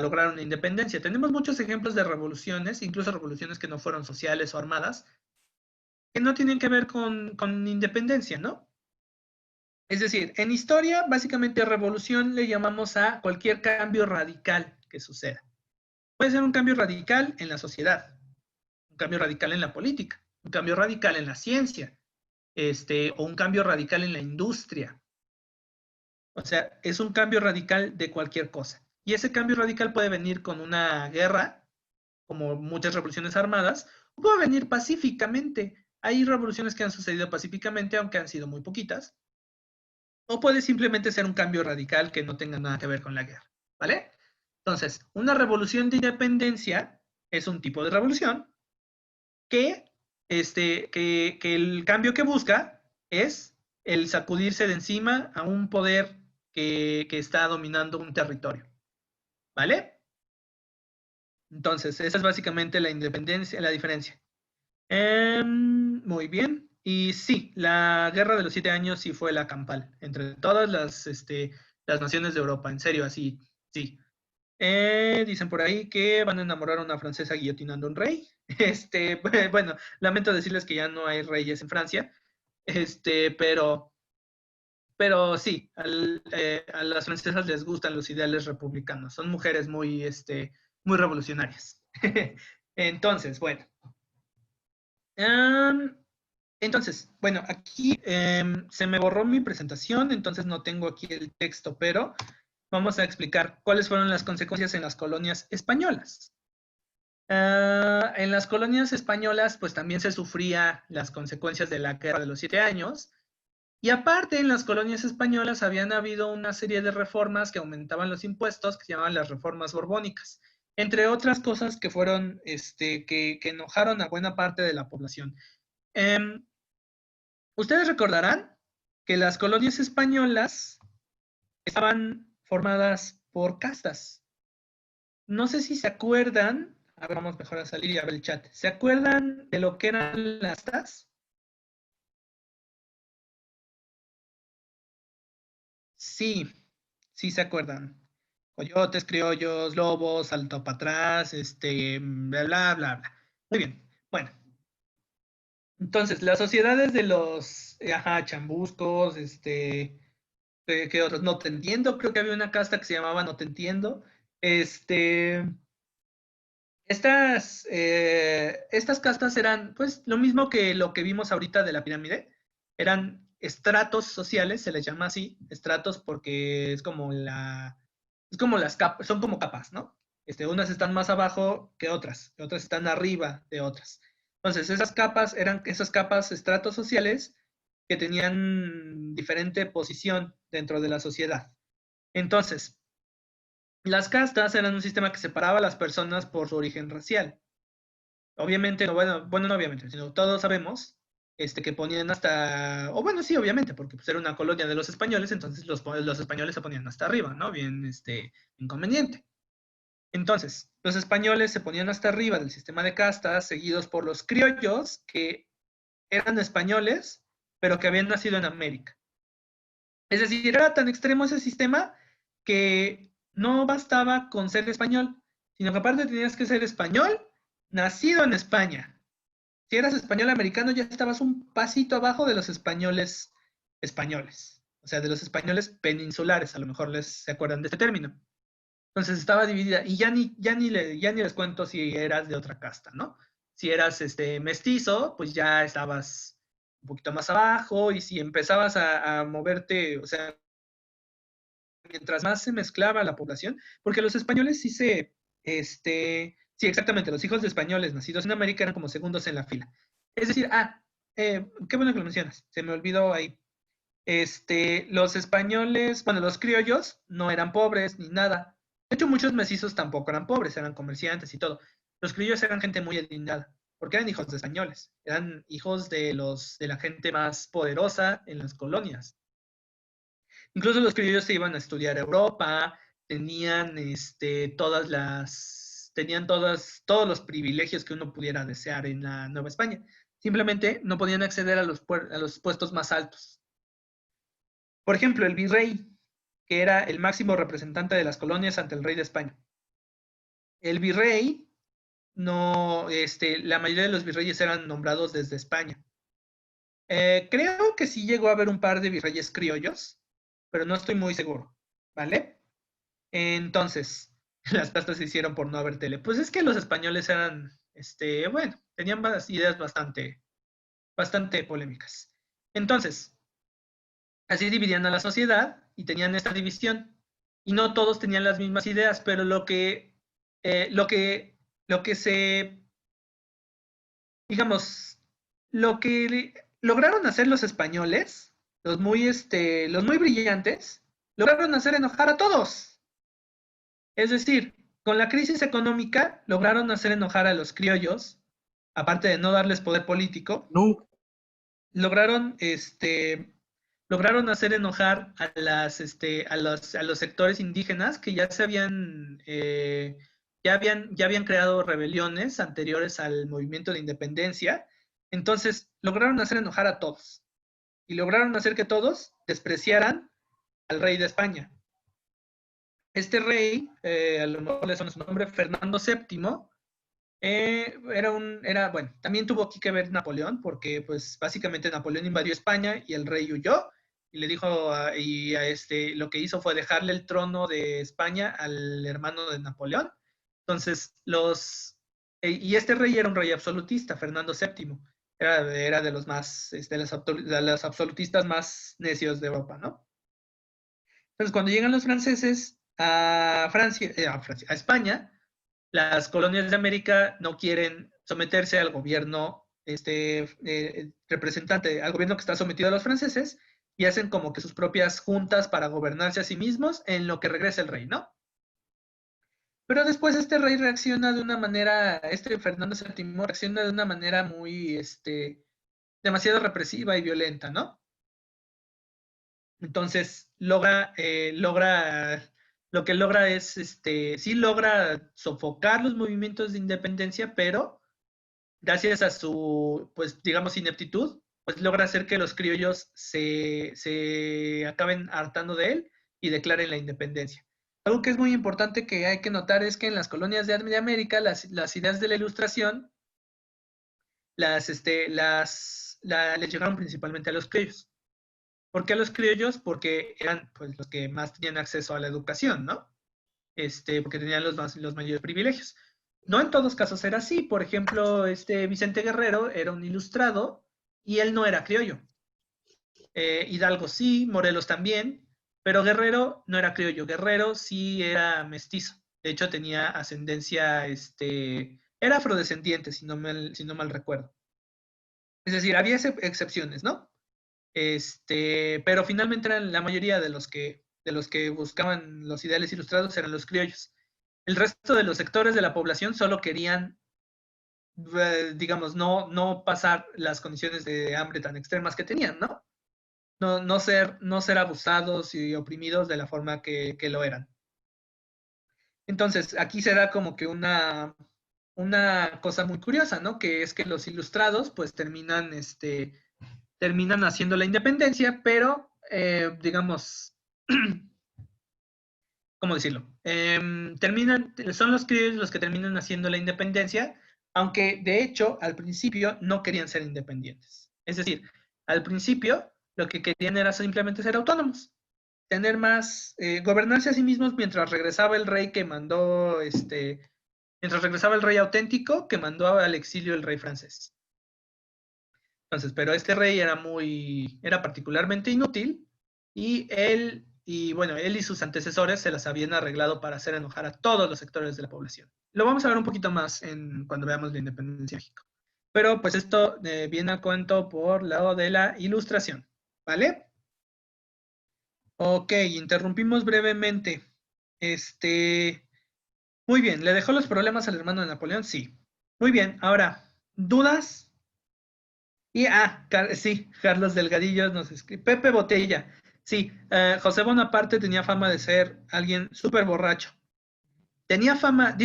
lograr una independencia. Tenemos muchos ejemplos de revoluciones, incluso revoluciones que no fueron sociales o armadas, que no tienen que ver con independencia, ¿no? Es decir, en historia, básicamente revolución le llamamos a cualquier cambio radical que suceda. Puede ser un cambio radical en la sociedad, un cambio radical en la política, un cambio radical en la ciencia, o un cambio radical en la industria. O sea, es un cambio radical de cualquier cosa. Y ese cambio radical puede venir con una guerra, como muchas revoluciones armadas, o puede venir pacíficamente. Hay revoluciones que han sucedido pacíficamente, aunque han sido muy poquitas. O puede simplemente ser un cambio radical que no tenga nada que ver con la guerra, ¿vale? Entonces, una revolución de independencia es un tipo de revolución que el cambio que busca es el sacudirse de encima a un poder que está dominando un territorio, ¿vale? Entonces, esa es básicamente la independencia, la diferencia. Muy bien. Y sí, la Guerra de los 7 Años sí fue la campal entre todas las naciones de Europa, en serio, así, sí. Dicen por ahí que van a enamorar a una francesa guillotinando a un rey. Bueno, lamento decirles que ya no hay reyes en Francia, pero sí, a las francesas les gustan los ideales republicanos. Son mujeres muy revolucionarias. Entonces, bueno. Bueno, aquí se me borró mi presentación, entonces no tengo aquí el texto, pero vamos a explicar cuáles fueron las consecuencias en las colonias españolas. En las colonias españolas, pues también se sufría las consecuencias de la Guerra de los 7 Años, y aparte en las colonias españolas habían habido una serie de reformas que aumentaban los impuestos, que se llamaban las reformas borbónicas, entre otras cosas que fueron, que enojaron a buena parte de la población. Ustedes recordarán que las colonias españolas estaban formadas por castas. No sé si se acuerdan, a ver, vamos mejor a salir y a ver el chat. ¿Se acuerdan de lo que eran las castas? Sí, sí se acuerdan. Coyotes, criollos, lobos, salto para atrás, bla, bla, bla, bla. Muy bien, bueno. Entonces, las sociedades de los, chambuscos, ¿qué otros? No te entiendo, creo que había una casta que se llamaba No te entiendo. Estas castas eran, pues, lo mismo que lo que vimos ahorita de la pirámide. Eran estratos sociales, se les llama así, estratos porque es como las capas, son como capas, ¿no? Unas están más abajo que otras están arriba de otras. Entonces, esas capas eran esas capas, estratos sociales que tenían diferente posición dentro de la sociedad. Entonces, las castas eran un sistema que separaba a las personas por su origen racial. Obviamente, no obviamente, sino todos sabemos que ponían hasta, o bueno, sí, obviamente, porque pues, era una colonia de los españoles, entonces los españoles se ponían hasta arriba, ¿no? Bien, inconveniente. Entonces, los españoles se ponían hasta arriba del sistema de castas, seguidos por los criollos, que eran españoles, pero que habían nacido en América. Es decir, era tan extremo ese sistema que no bastaba con ser español, sino que aparte tenías que ser español, nacido en España. Si eras español americano, ya estabas un pasito abajo de los españoles españoles. O sea, de los españoles peninsulares, a lo mejor se acuerdan de este término. Entonces estaba dividida, y ya ni les cuento si eras de otra casta, ¿no? Si eras mestizo, pues ya estabas un poquito más abajo, y si empezabas a moverte, o sea, mientras más se mezclaba la población, porque los españoles sí, exactamente, los hijos de españoles nacidos en América eran como segundos en la fila. Es decir, qué bueno que lo mencionas, se me olvidó ahí. Los españoles, bueno, los criollos no eran pobres ni nada. De hecho, muchos mestizos tampoco eran pobres, eran comerciantes y todo. Los criollos eran gente muy adinerada, porque eran hijos de españoles, eran hijos de la gente más poderosa en las colonias. Incluso los criollos se iban a estudiar a Europa, tenían todos los privilegios que uno pudiera desear en la Nueva España. Simplemente no podían acceder a los puestos más altos. Por ejemplo, el virrey, que era el máximo representante de las colonias ante el rey de España. El virrey, la mayoría de los virreyes eran nombrados desde España. Creo que sí llegó a haber un par de virreyes criollos, pero no estoy muy seguro, ¿vale? Entonces, las castas se hicieron por no haber tele. Pues es que los españoles eran, tenían ideas bastante polémicas. Entonces, así dividían a la sociedad y tenían esta división. Y no todos tenían las mismas ideas, pero lo que lograron hacer los españoles, los muy brillantes, lograron hacer enojar a todos. Es decir, con la crisis económica lograron hacer enojar a los criollos, aparte de no darles poder político. No. Lograron hacer enojar a los sectores indígenas que ya habían creado rebeliones anteriores al movimiento de independencia. Entonces, lograron hacer enojar a todos. Y lograron hacer que todos despreciaran al rey de España. Este rey, a lo mejor le suena su nombre, Fernando VII, también tuvo aquí que ver Napoleón, porque pues básicamente Napoleón invadió España y el rey huyó, y le dijo, lo que hizo fue dejarle el trono de España al hermano de Napoleón. Entonces, y este rey era un rey absolutista, Fernando VII, era de los más, de los absolutistas más necios de Europa, ¿no? Entonces, cuando llegan los franceses a España, las colonias de América no quieren someterse al gobierno representante, al gobierno que está sometido a los franceses, y hacen como que sus propias juntas para gobernarse a sí mismos en lo que regresa el rey, ¿no? Pero después este rey reacciona de una manera, Fernando VII reacciona de una manera muy, demasiado represiva y violenta, ¿no? Entonces lo que logra es, sí logra sofocar los movimientos de independencia, pero gracias a su, pues, digamos, ineptitud, pues logra hacer que los criollos se acaben hartando de él y declaren la independencia. Algo que es muy importante que hay que notar es que en las colonias de América, las ideas de la Ilustración les llegaron principalmente a los criollos. ¿Por qué a los criollos? Porque eran pues los que más tenían acceso a la educación, ¿no? Porque tenían los mayores privilegios. No en todos casos era así. Por ejemplo, Vicente Guerrero era un ilustrado y él no era criollo. Hidalgo sí, Morelos también, pero Guerrero no era criollo. Guerrero sí era mestizo. De hecho, tenía ascendencia, era afrodescendiente, si no mal recuerdo. Es decir, había excepciones, ¿no? Pero finalmente eran la mayoría de los que buscaban los ideales ilustrados eran los criollos. El resto de los sectores de la población solo querían, digamos, no pasar las condiciones de hambre tan extremas que tenían, ¿no? No ser abusados y oprimidos de la forma que lo eran. Entonces, aquí se da como que una cosa muy curiosa, ¿no? Que es que los ilustrados, pues, terminan haciendo la independencia, pero, digamos, ¿cómo decirlo? Son los criollos los que terminan haciendo la independencia, aunque de hecho al principio no querían ser independientes. Es decir, al principio lo que querían era simplemente ser autónomos, tener más, gobernarse a sí mismos mientras regresaba el rey que mandó, mientras regresaba el rey auténtico que mandó al exilio el rey francés. Entonces, pero este rey era particularmente inútil y él y sus antecesores se las habían arreglado para hacer enojar a todos los sectores de la población. Lo vamos a ver un poquito más cuando veamos la independencia de México. Pero pues esto viene a cuento por lado de la ilustración, ¿vale? Ok, interrumpimos brevemente. Muy bien, ¿le dejó los problemas al hermano de Napoleón? Sí. Muy bien, ahora, ¿dudas? Y, sí, Carlos Delgadillo nos escribe. Pepe Botella. Sí, José Bonaparte tenía fama de ser alguien súper borracho. Tenía fama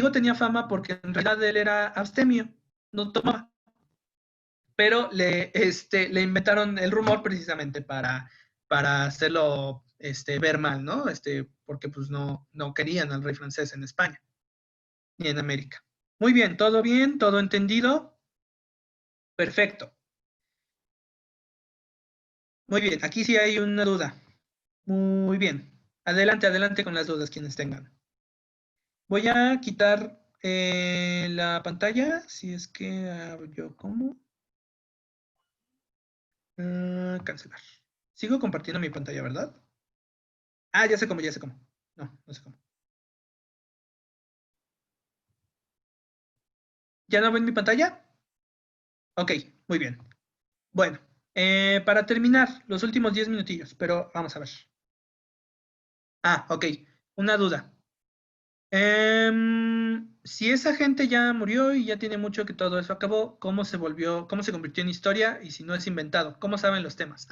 porque en realidad él era abstemio, no tomaba. Pero le inventaron el rumor precisamente para hacerlo ver mal, ¿no? Porque pues no querían al rey francés en España, ni en América. Muy bien, todo entendido. Perfecto. Muy bien, aquí sí hay una duda. Muy bien. Adelante con las dudas quienes tengan. Voy a quitar la pantalla, si es que yo como. Cancelar. Sigo compartiendo mi pantalla, ¿verdad? Ya sé cómo. No sé cómo. ¿Ya no ven mi pantalla? Ok, muy bien. Bueno, para terminar, los últimos 10 minutillos, pero vamos a ver. Ok, una duda. Si esa gente ya murió y ya tiene mucho que todo eso acabó, ¿cómo se convirtió en historia? Y si no es inventado, ¿cómo saben los temas?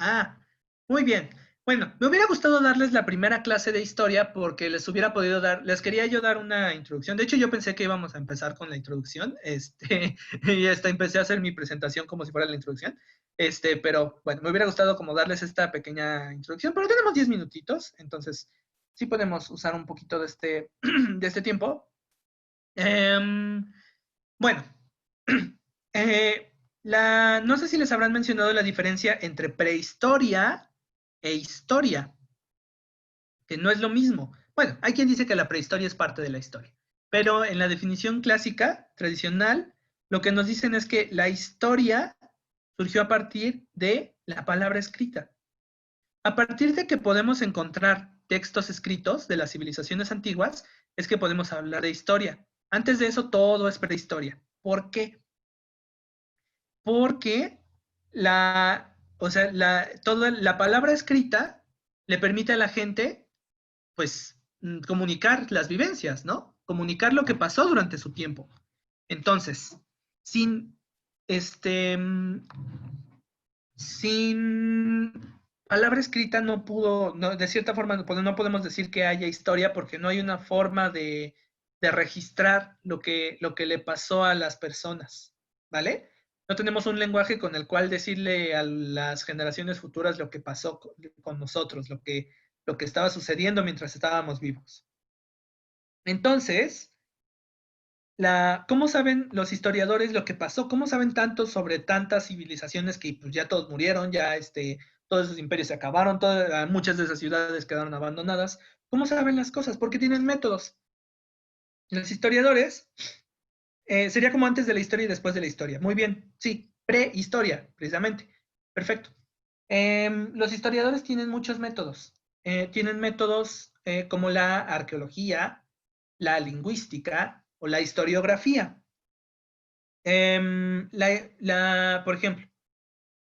Muy bien. Bueno, me hubiera gustado darles la primera clase de historia porque les quería yo dar una introducción. De hecho, yo pensé que íbamos a empezar con la introducción, y hasta empecé a hacer mi presentación como si fuera la introducción. Pero bueno, me hubiera gustado como darles esta pequeña introducción, pero tenemos 10 minutitos, entonces sí podemos usar un poquito de este tiempo. Bueno, no sé si les habrán mencionado la diferencia entre prehistoria e historia, que no es lo mismo. Bueno, hay quien dice que la prehistoria es parte de la historia, pero en la definición clásica, tradicional, lo que nos dicen es que la historia surgió a partir de la palabra escrita. A partir de que podemos encontrar textos escritos de las civilizaciones antiguas, es que podemos hablar de historia. Antes de eso, todo es prehistoria. ¿Por qué? Porque toda la palabra escrita le permite a la gente, pues, comunicar las vivencias, ¿no? Comunicar lo que pasó durante su tiempo. Entonces, sin palabra escrita de cierta forma no podemos decir que haya historia porque no hay una forma de registrar lo que le pasó a las personas, ¿vale? No tenemos un lenguaje con el cual decirle a las generaciones futuras lo que pasó con nosotros, lo que estaba sucediendo mientras estábamos vivos. Entonces, ¿cómo saben los historiadores lo que pasó? ¿Cómo saben tanto sobre tantas civilizaciones que pues, ya todos murieron, ya todos esos imperios se acabaron, muchas de esas ciudades quedaron abandonadas? ¿Cómo saben las cosas? Porque tienen métodos. Los historiadores, sería como antes de la historia y después de la historia. Muy bien, sí, prehistoria, precisamente. Perfecto. Los historiadores tienen muchos métodos. Tienen métodos como la arqueología, la lingüística o la historiografía. Por ejemplo,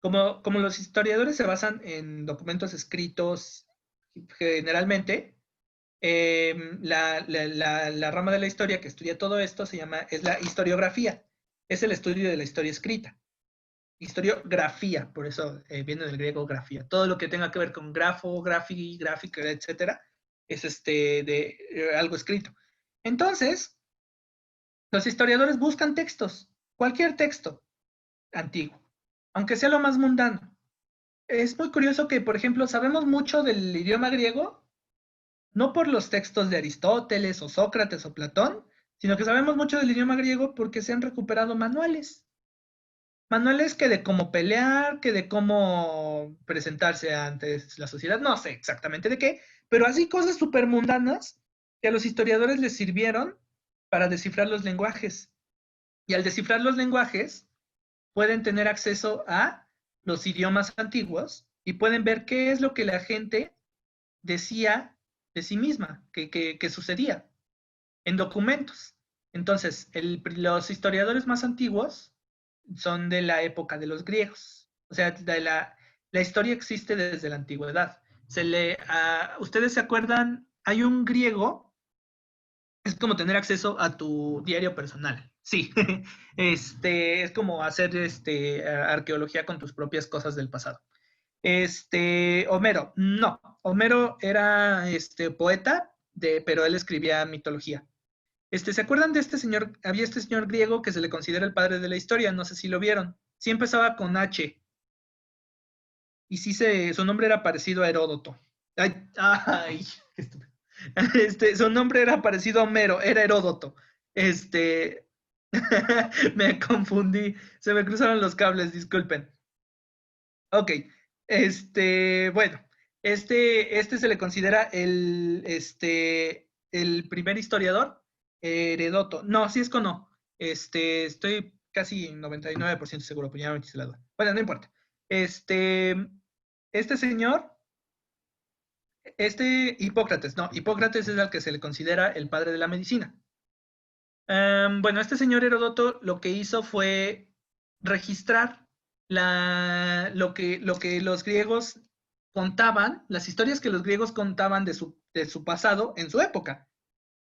como los historiadores se basan en documentos escritos generalmente, la rama de la historia que estudia todo esto es la historiografía. Es el estudio de la historia escrita. Historiografía, por eso viene del griego grafía. Todo lo que tenga que ver con grafo, gráfica, etcétera, es algo escrito. Entonces, los historiadores buscan textos, cualquier texto antiguo, aunque sea lo más mundano. Es muy curioso que, por ejemplo, sabemos mucho del idioma griego, no por los textos de Aristóteles o Sócrates o Platón, sino que sabemos mucho del idioma griego porque se han recuperado manuales. Manuales que de cómo pelear, que de cómo presentarse ante la sociedad, no sé exactamente de qué, pero así cosas súper mundanas que a los historiadores les sirvieron para descifrar los lenguajes. Y al descifrar los lenguajes, pueden tener acceso a los idiomas antiguos y pueden ver qué es lo que la gente decía de sí misma, que sucedía en documentos. Entonces, los historiadores más antiguos son de la época de los griegos. O sea, la historia existe desde la antigüedad. ¿Ustedes se acuerdan? Hay un griego, es como tener acceso a tu diario personal. Sí, es como hacer arqueología con tus propias cosas del pasado. Homero, no. Homero era poeta, pero él escribía mitología. ¿Se acuerdan de este señor? Había este señor griego que se le considera el padre de la historia, no sé si lo vieron. Sí empezaba con H. Y sí su nombre era parecido a Heródoto. Ay, qué estúpido. Su nombre era parecido a Homero, era Heródoto. Me confundí, se me cruzaron los cables, disculpen. Ok, bueno, se le considera el primer historiador, Heródoto. No, sí es con no. Estoy casi 99% seguro, pues ya me metí la duda. Bueno, no importa. Señor, Hipócrates, no, Hipócrates es al que se le considera el padre de la medicina. Bueno, este señor Heródoto lo que hizo fue registrar lo que los griegos contaban, las historias que los griegos contaban de su pasado en su época.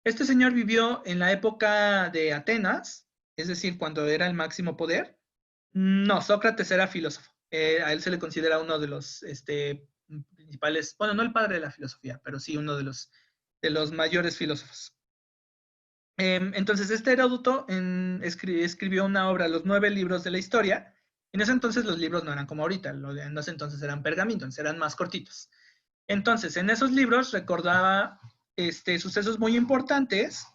Este señor vivió en la época de Atenas, es decir, cuando era el máximo poder. No, Sócrates era filósofo. A él se le considera uno de los principales, bueno, no el padre de la filosofía, pero sí uno de los mayores filósofos. Entonces, Heródoto escribió una obra, los 9 libros de la historia. En ese entonces los libros no eran como ahorita, en ese entonces eran pergaminos, eran más cortitos. Entonces, en esos libros recordaba sucesos muy importantes,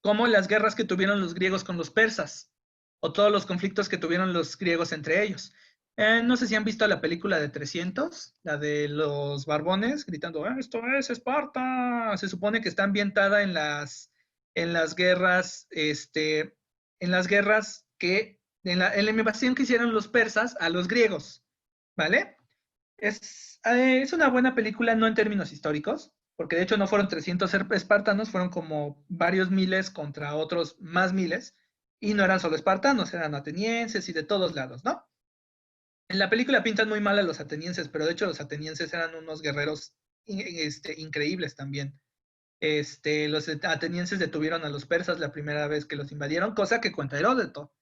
como las guerras que tuvieron los griegos con los persas, o todos los conflictos que tuvieron los griegos entre ellos. No sé si han visto la película de 300, la de los barbones gritando, esto es Esparta. Se supone que está ambientada en las guerras, en la invasión que hicieron los persas a los griegos, ¿vale? Es una buena película, no en términos históricos, porque de hecho no fueron 300 espartanos, fueron como varios miles contra otros más miles, y no eran solo espartanos, eran atenienses y de todos lados, ¿no? En la película pintan muy mal a los atenienses, pero de hecho los atenienses eran unos guerreros increíbles también. Los atenienses detuvieron a los persas la primera vez que los invadieron, cosa que cuenta Heródoto.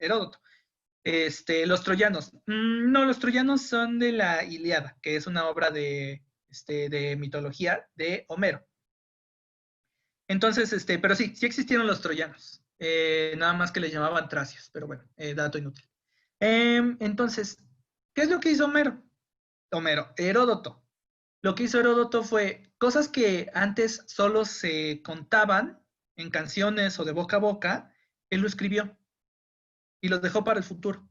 Los troyanos. No, los troyanos son de la Ilíada, que es una obra de mitología de Homero. Entonces, pero sí existieron los troyanos. Nada más que les llamaban tracios, pero bueno, dato inútil. Entonces, ¿qué es lo que hizo Heródoto? Lo que hizo Heródoto fue cosas que antes solo se contaban en canciones o de boca a boca, él lo escribió y lo dejó para el futuro.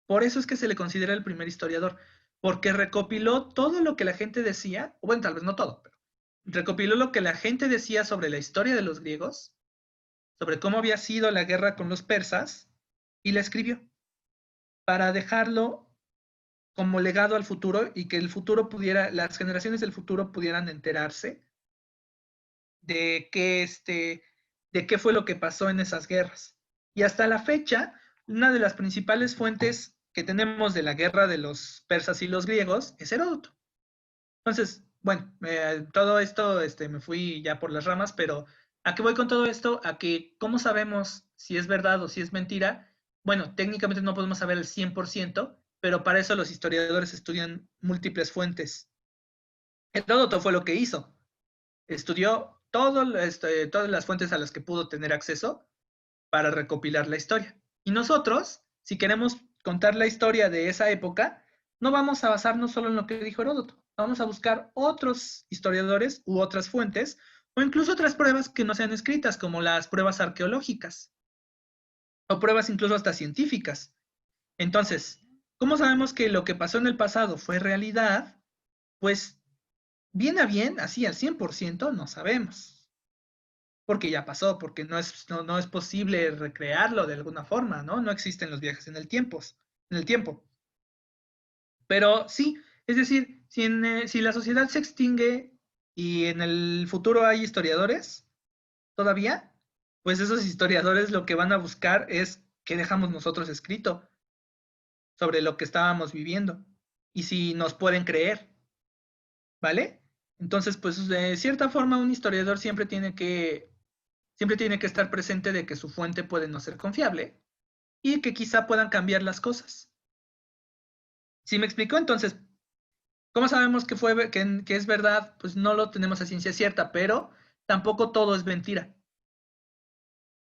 Por eso es que se le considera el primer historiador, porque recopiló todo lo que la gente decía, o bueno, tal vez no todo, pero recopiló lo que la gente decía sobre la historia de los griegos, sobre cómo había sido la guerra con los persas, y la escribió para dejarlo como legado al futuro y que el futuro las generaciones del futuro pudieran enterarse de qué fue lo que pasó en esas guerras. Y hasta la fecha, una de las principales fuentes que tenemos de la guerra de los persas y los griegos es Heródoto. Entonces, bueno, todo esto me fui ya por las ramas, pero ¿a qué voy con todo esto? A que, ¿cómo sabemos si es verdad o si es mentira? Bueno, técnicamente no podemos saber el 100%, pero para eso los historiadores estudian múltiples fuentes. Heródoto fue lo que hizo. Estudió todas las fuentes a las que pudo tener acceso para recopilar la historia. Y nosotros, si queremos contar la historia de esa época, no vamos a basarnos solo en lo que dijo Heródoto. Vamos a buscar otros historiadores u otras fuentes, o incluso otras pruebas que no sean escritas, como las pruebas arqueológicas, o pruebas incluso hasta científicas. Entonces, ¿cómo sabemos que lo que pasó en el pasado fue realidad? Pues, bien a bien, así al 100%, no sabemos. Porque ya pasó, porque no es posible recrearlo de alguna forma, ¿no? No existen los viajes en el tiempo. Pero sí, es decir, si la sociedad se extingue y en el futuro hay historiadores, todavía, pues esos historiadores lo que van a buscar es qué dejamos nosotros escrito sobre lo que estábamos viviendo y si nos pueden creer, ¿vale? Entonces, pues de cierta forma un historiador siempre tiene que estar presente de que su fuente puede no ser confiable y que quizá puedan cambiar las cosas. ¿Sí me explico? Entonces, ¿cómo sabemos que es verdad? Pues no lo tenemos a ciencia cierta, pero tampoco todo es mentira.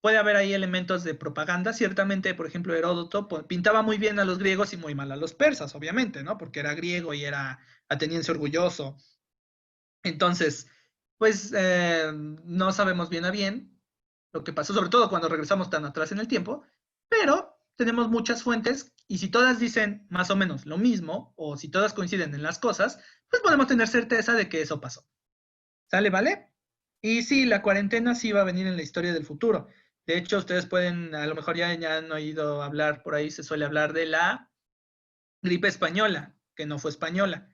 Puede haber ahí elementos de propaganda. Ciertamente, por ejemplo, Heródoto pintaba muy bien a los griegos y muy mal a los persas, obviamente, ¿no? Porque era griego y era ateniense orgulloso. Entonces, pues no sabemos bien a bien lo que pasó, sobre todo cuando regresamos tan atrás en el tiempo, pero tenemos muchas fuentes y si todas dicen más o menos lo mismo, o si todas coinciden en las cosas, pues podemos tener certeza de que eso pasó. ¿Sale, vale? Y sí, la cuarentena sí va a venir en la historia del futuro. De hecho, ustedes pueden, a lo mejor ya han oído hablar, por ahí se suele hablar de la gripe española, que no fue española,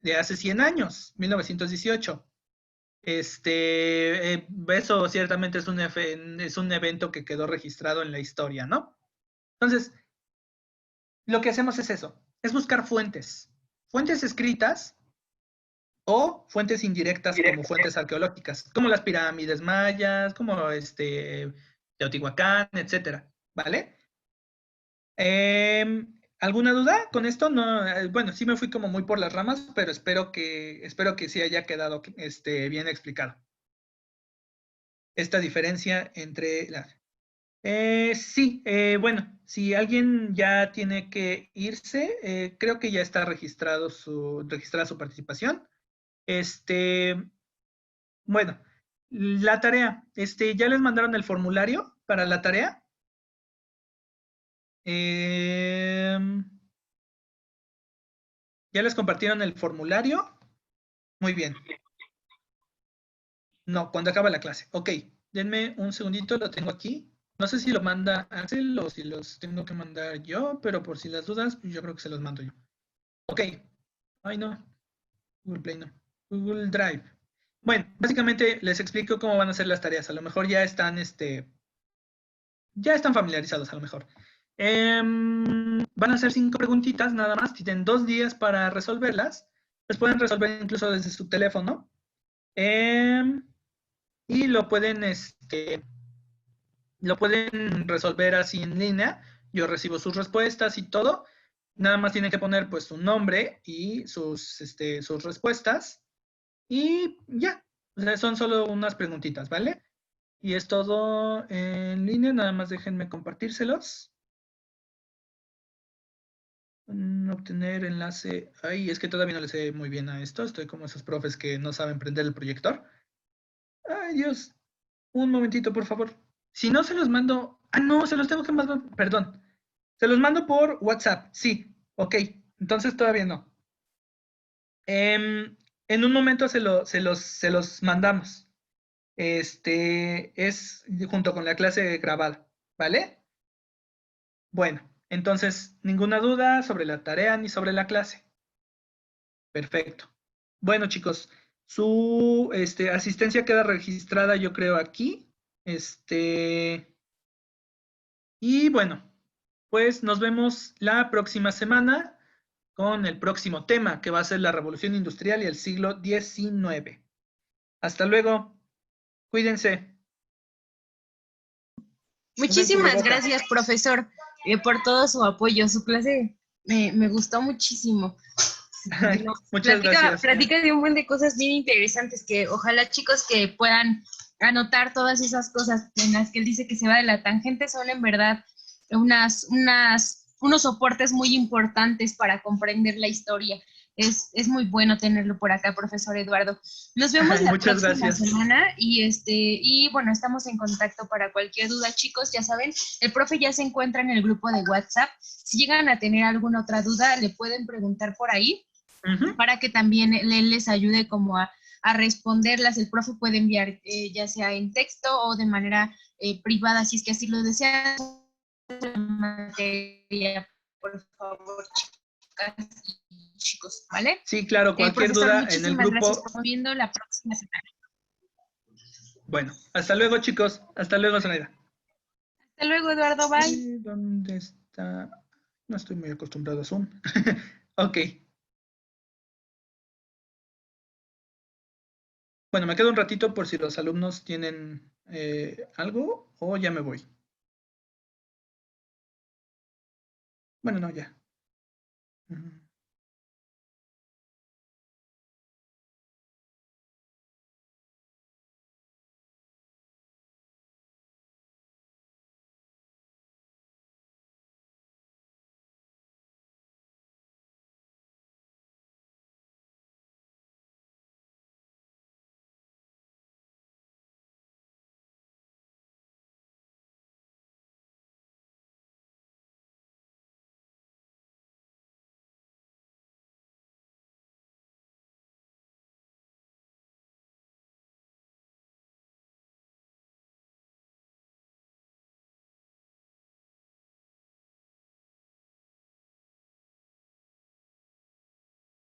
de hace 100 años, 1918. Eso ciertamente es un evento que quedó registrado en la historia, ¿no? Entonces, lo que hacemos es eso, es buscar fuentes escritas o fuentes indirectas como fuentes arqueológicas, como las pirámides mayas, como Teotihuacán, etcétera, ¿vale? ¿Alguna duda con esto? No, bueno, sí me fui como muy por las ramas, pero espero que sí haya quedado bien explicado. Esta diferencia entre las... sí, bueno, si alguien ya tiene que irse, creo que ya está registrada su participación. Bueno, la tarea, ¿ya les mandaron el formulario para la tarea? ¿Ya les compartieron el formulario? Muy bien. No, cuando acaba la clase. Ok, denme un segundito, lo tengo aquí. No sé si lo manda Axel o si los tengo que mandar yo, pero por si las dudas, pues yo creo que se los mando yo. Ok. Ay, no. Google Play no. Google Drive. Bueno, básicamente les explico cómo van a ser las tareas. A lo mejor ya están, ya están familiarizados a lo mejor. Van a ser 5 preguntitas nada más. Tienen 2 días para resolverlas. Las pueden resolver incluso desde su teléfono. Y lo pueden resolver así en línea. Yo recibo sus respuestas y todo. Nada más tienen que poner pues su nombre y sus respuestas. Y ya. O sea, son solo unas preguntitas, ¿vale? Y es todo en línea. Nada más déjenme compartírselos. Obtener enlace. Ay, es que todavía no le sé muy bien a esto. Estoy como esos profes que no saben prender el proyector. Ay, Dios. Un momentito, por favor. Si no, se los mando... Ah, no, se los tengo que mandar... Perdón. Se los mando por WhatsApp. Sí, ok. Entonces todavía no. En un momento se los mandamos. Es junto con la clase grabada, ¿vale? Bueno, entonces, ninguna duda sobre la tarea ni sobre la clase. Perfecto. Bueno, chicos, su asistencia queda registrada, yo creo, aquí. Y bueno, pues nos vemos la próxima semana con el próximo tema, que va a ser la Revolución Industrial y el siglo XIX. Hasta luego. Cuídense. Muchísimas gracias, profesor, por todo su apoyo. Su clase me gustó muchísimo. Muchas gracias. Platica de un buen de cosas bien interesantes que ojalá chicos que puedan anotar todas esas cosas en las que él dice que se va de la tangente son en verdad unos soportes muy importantes para comprender la historia. Es muy bueno tenerlo por acá, profesor Eduardo. Nos vemos la Muchas próxima gracias. semana y bueno, estamos en contacto para cualquier duda, chicos. Ya saben, el profe ya se encuentra en el grupo de WhatsApp. Si llegan a tener alguna otra duda, le pueden preguntar por ahí Ujú. para que también él les ayude como a responderlas. El profe puede enviar ya sea en texto o de manera privada, si es que así lo desean. Materia, por favor, chicas y chicos, ¿vale? Sí, claro, cualquier Profesor, duda en el muchísimas gracias grupo. por viendo la próxima semana. Bueno, hasta luego, chicos. Hasta luego, Zoraida. Hasta luego, Eduardo, bye. ¿Dónde está? No estoy muy acostumbrado a Zoom. Ok. Bueno, me quedo un ratito por si los alumnos tienen algo o ya me voy. Bueno, no, ya.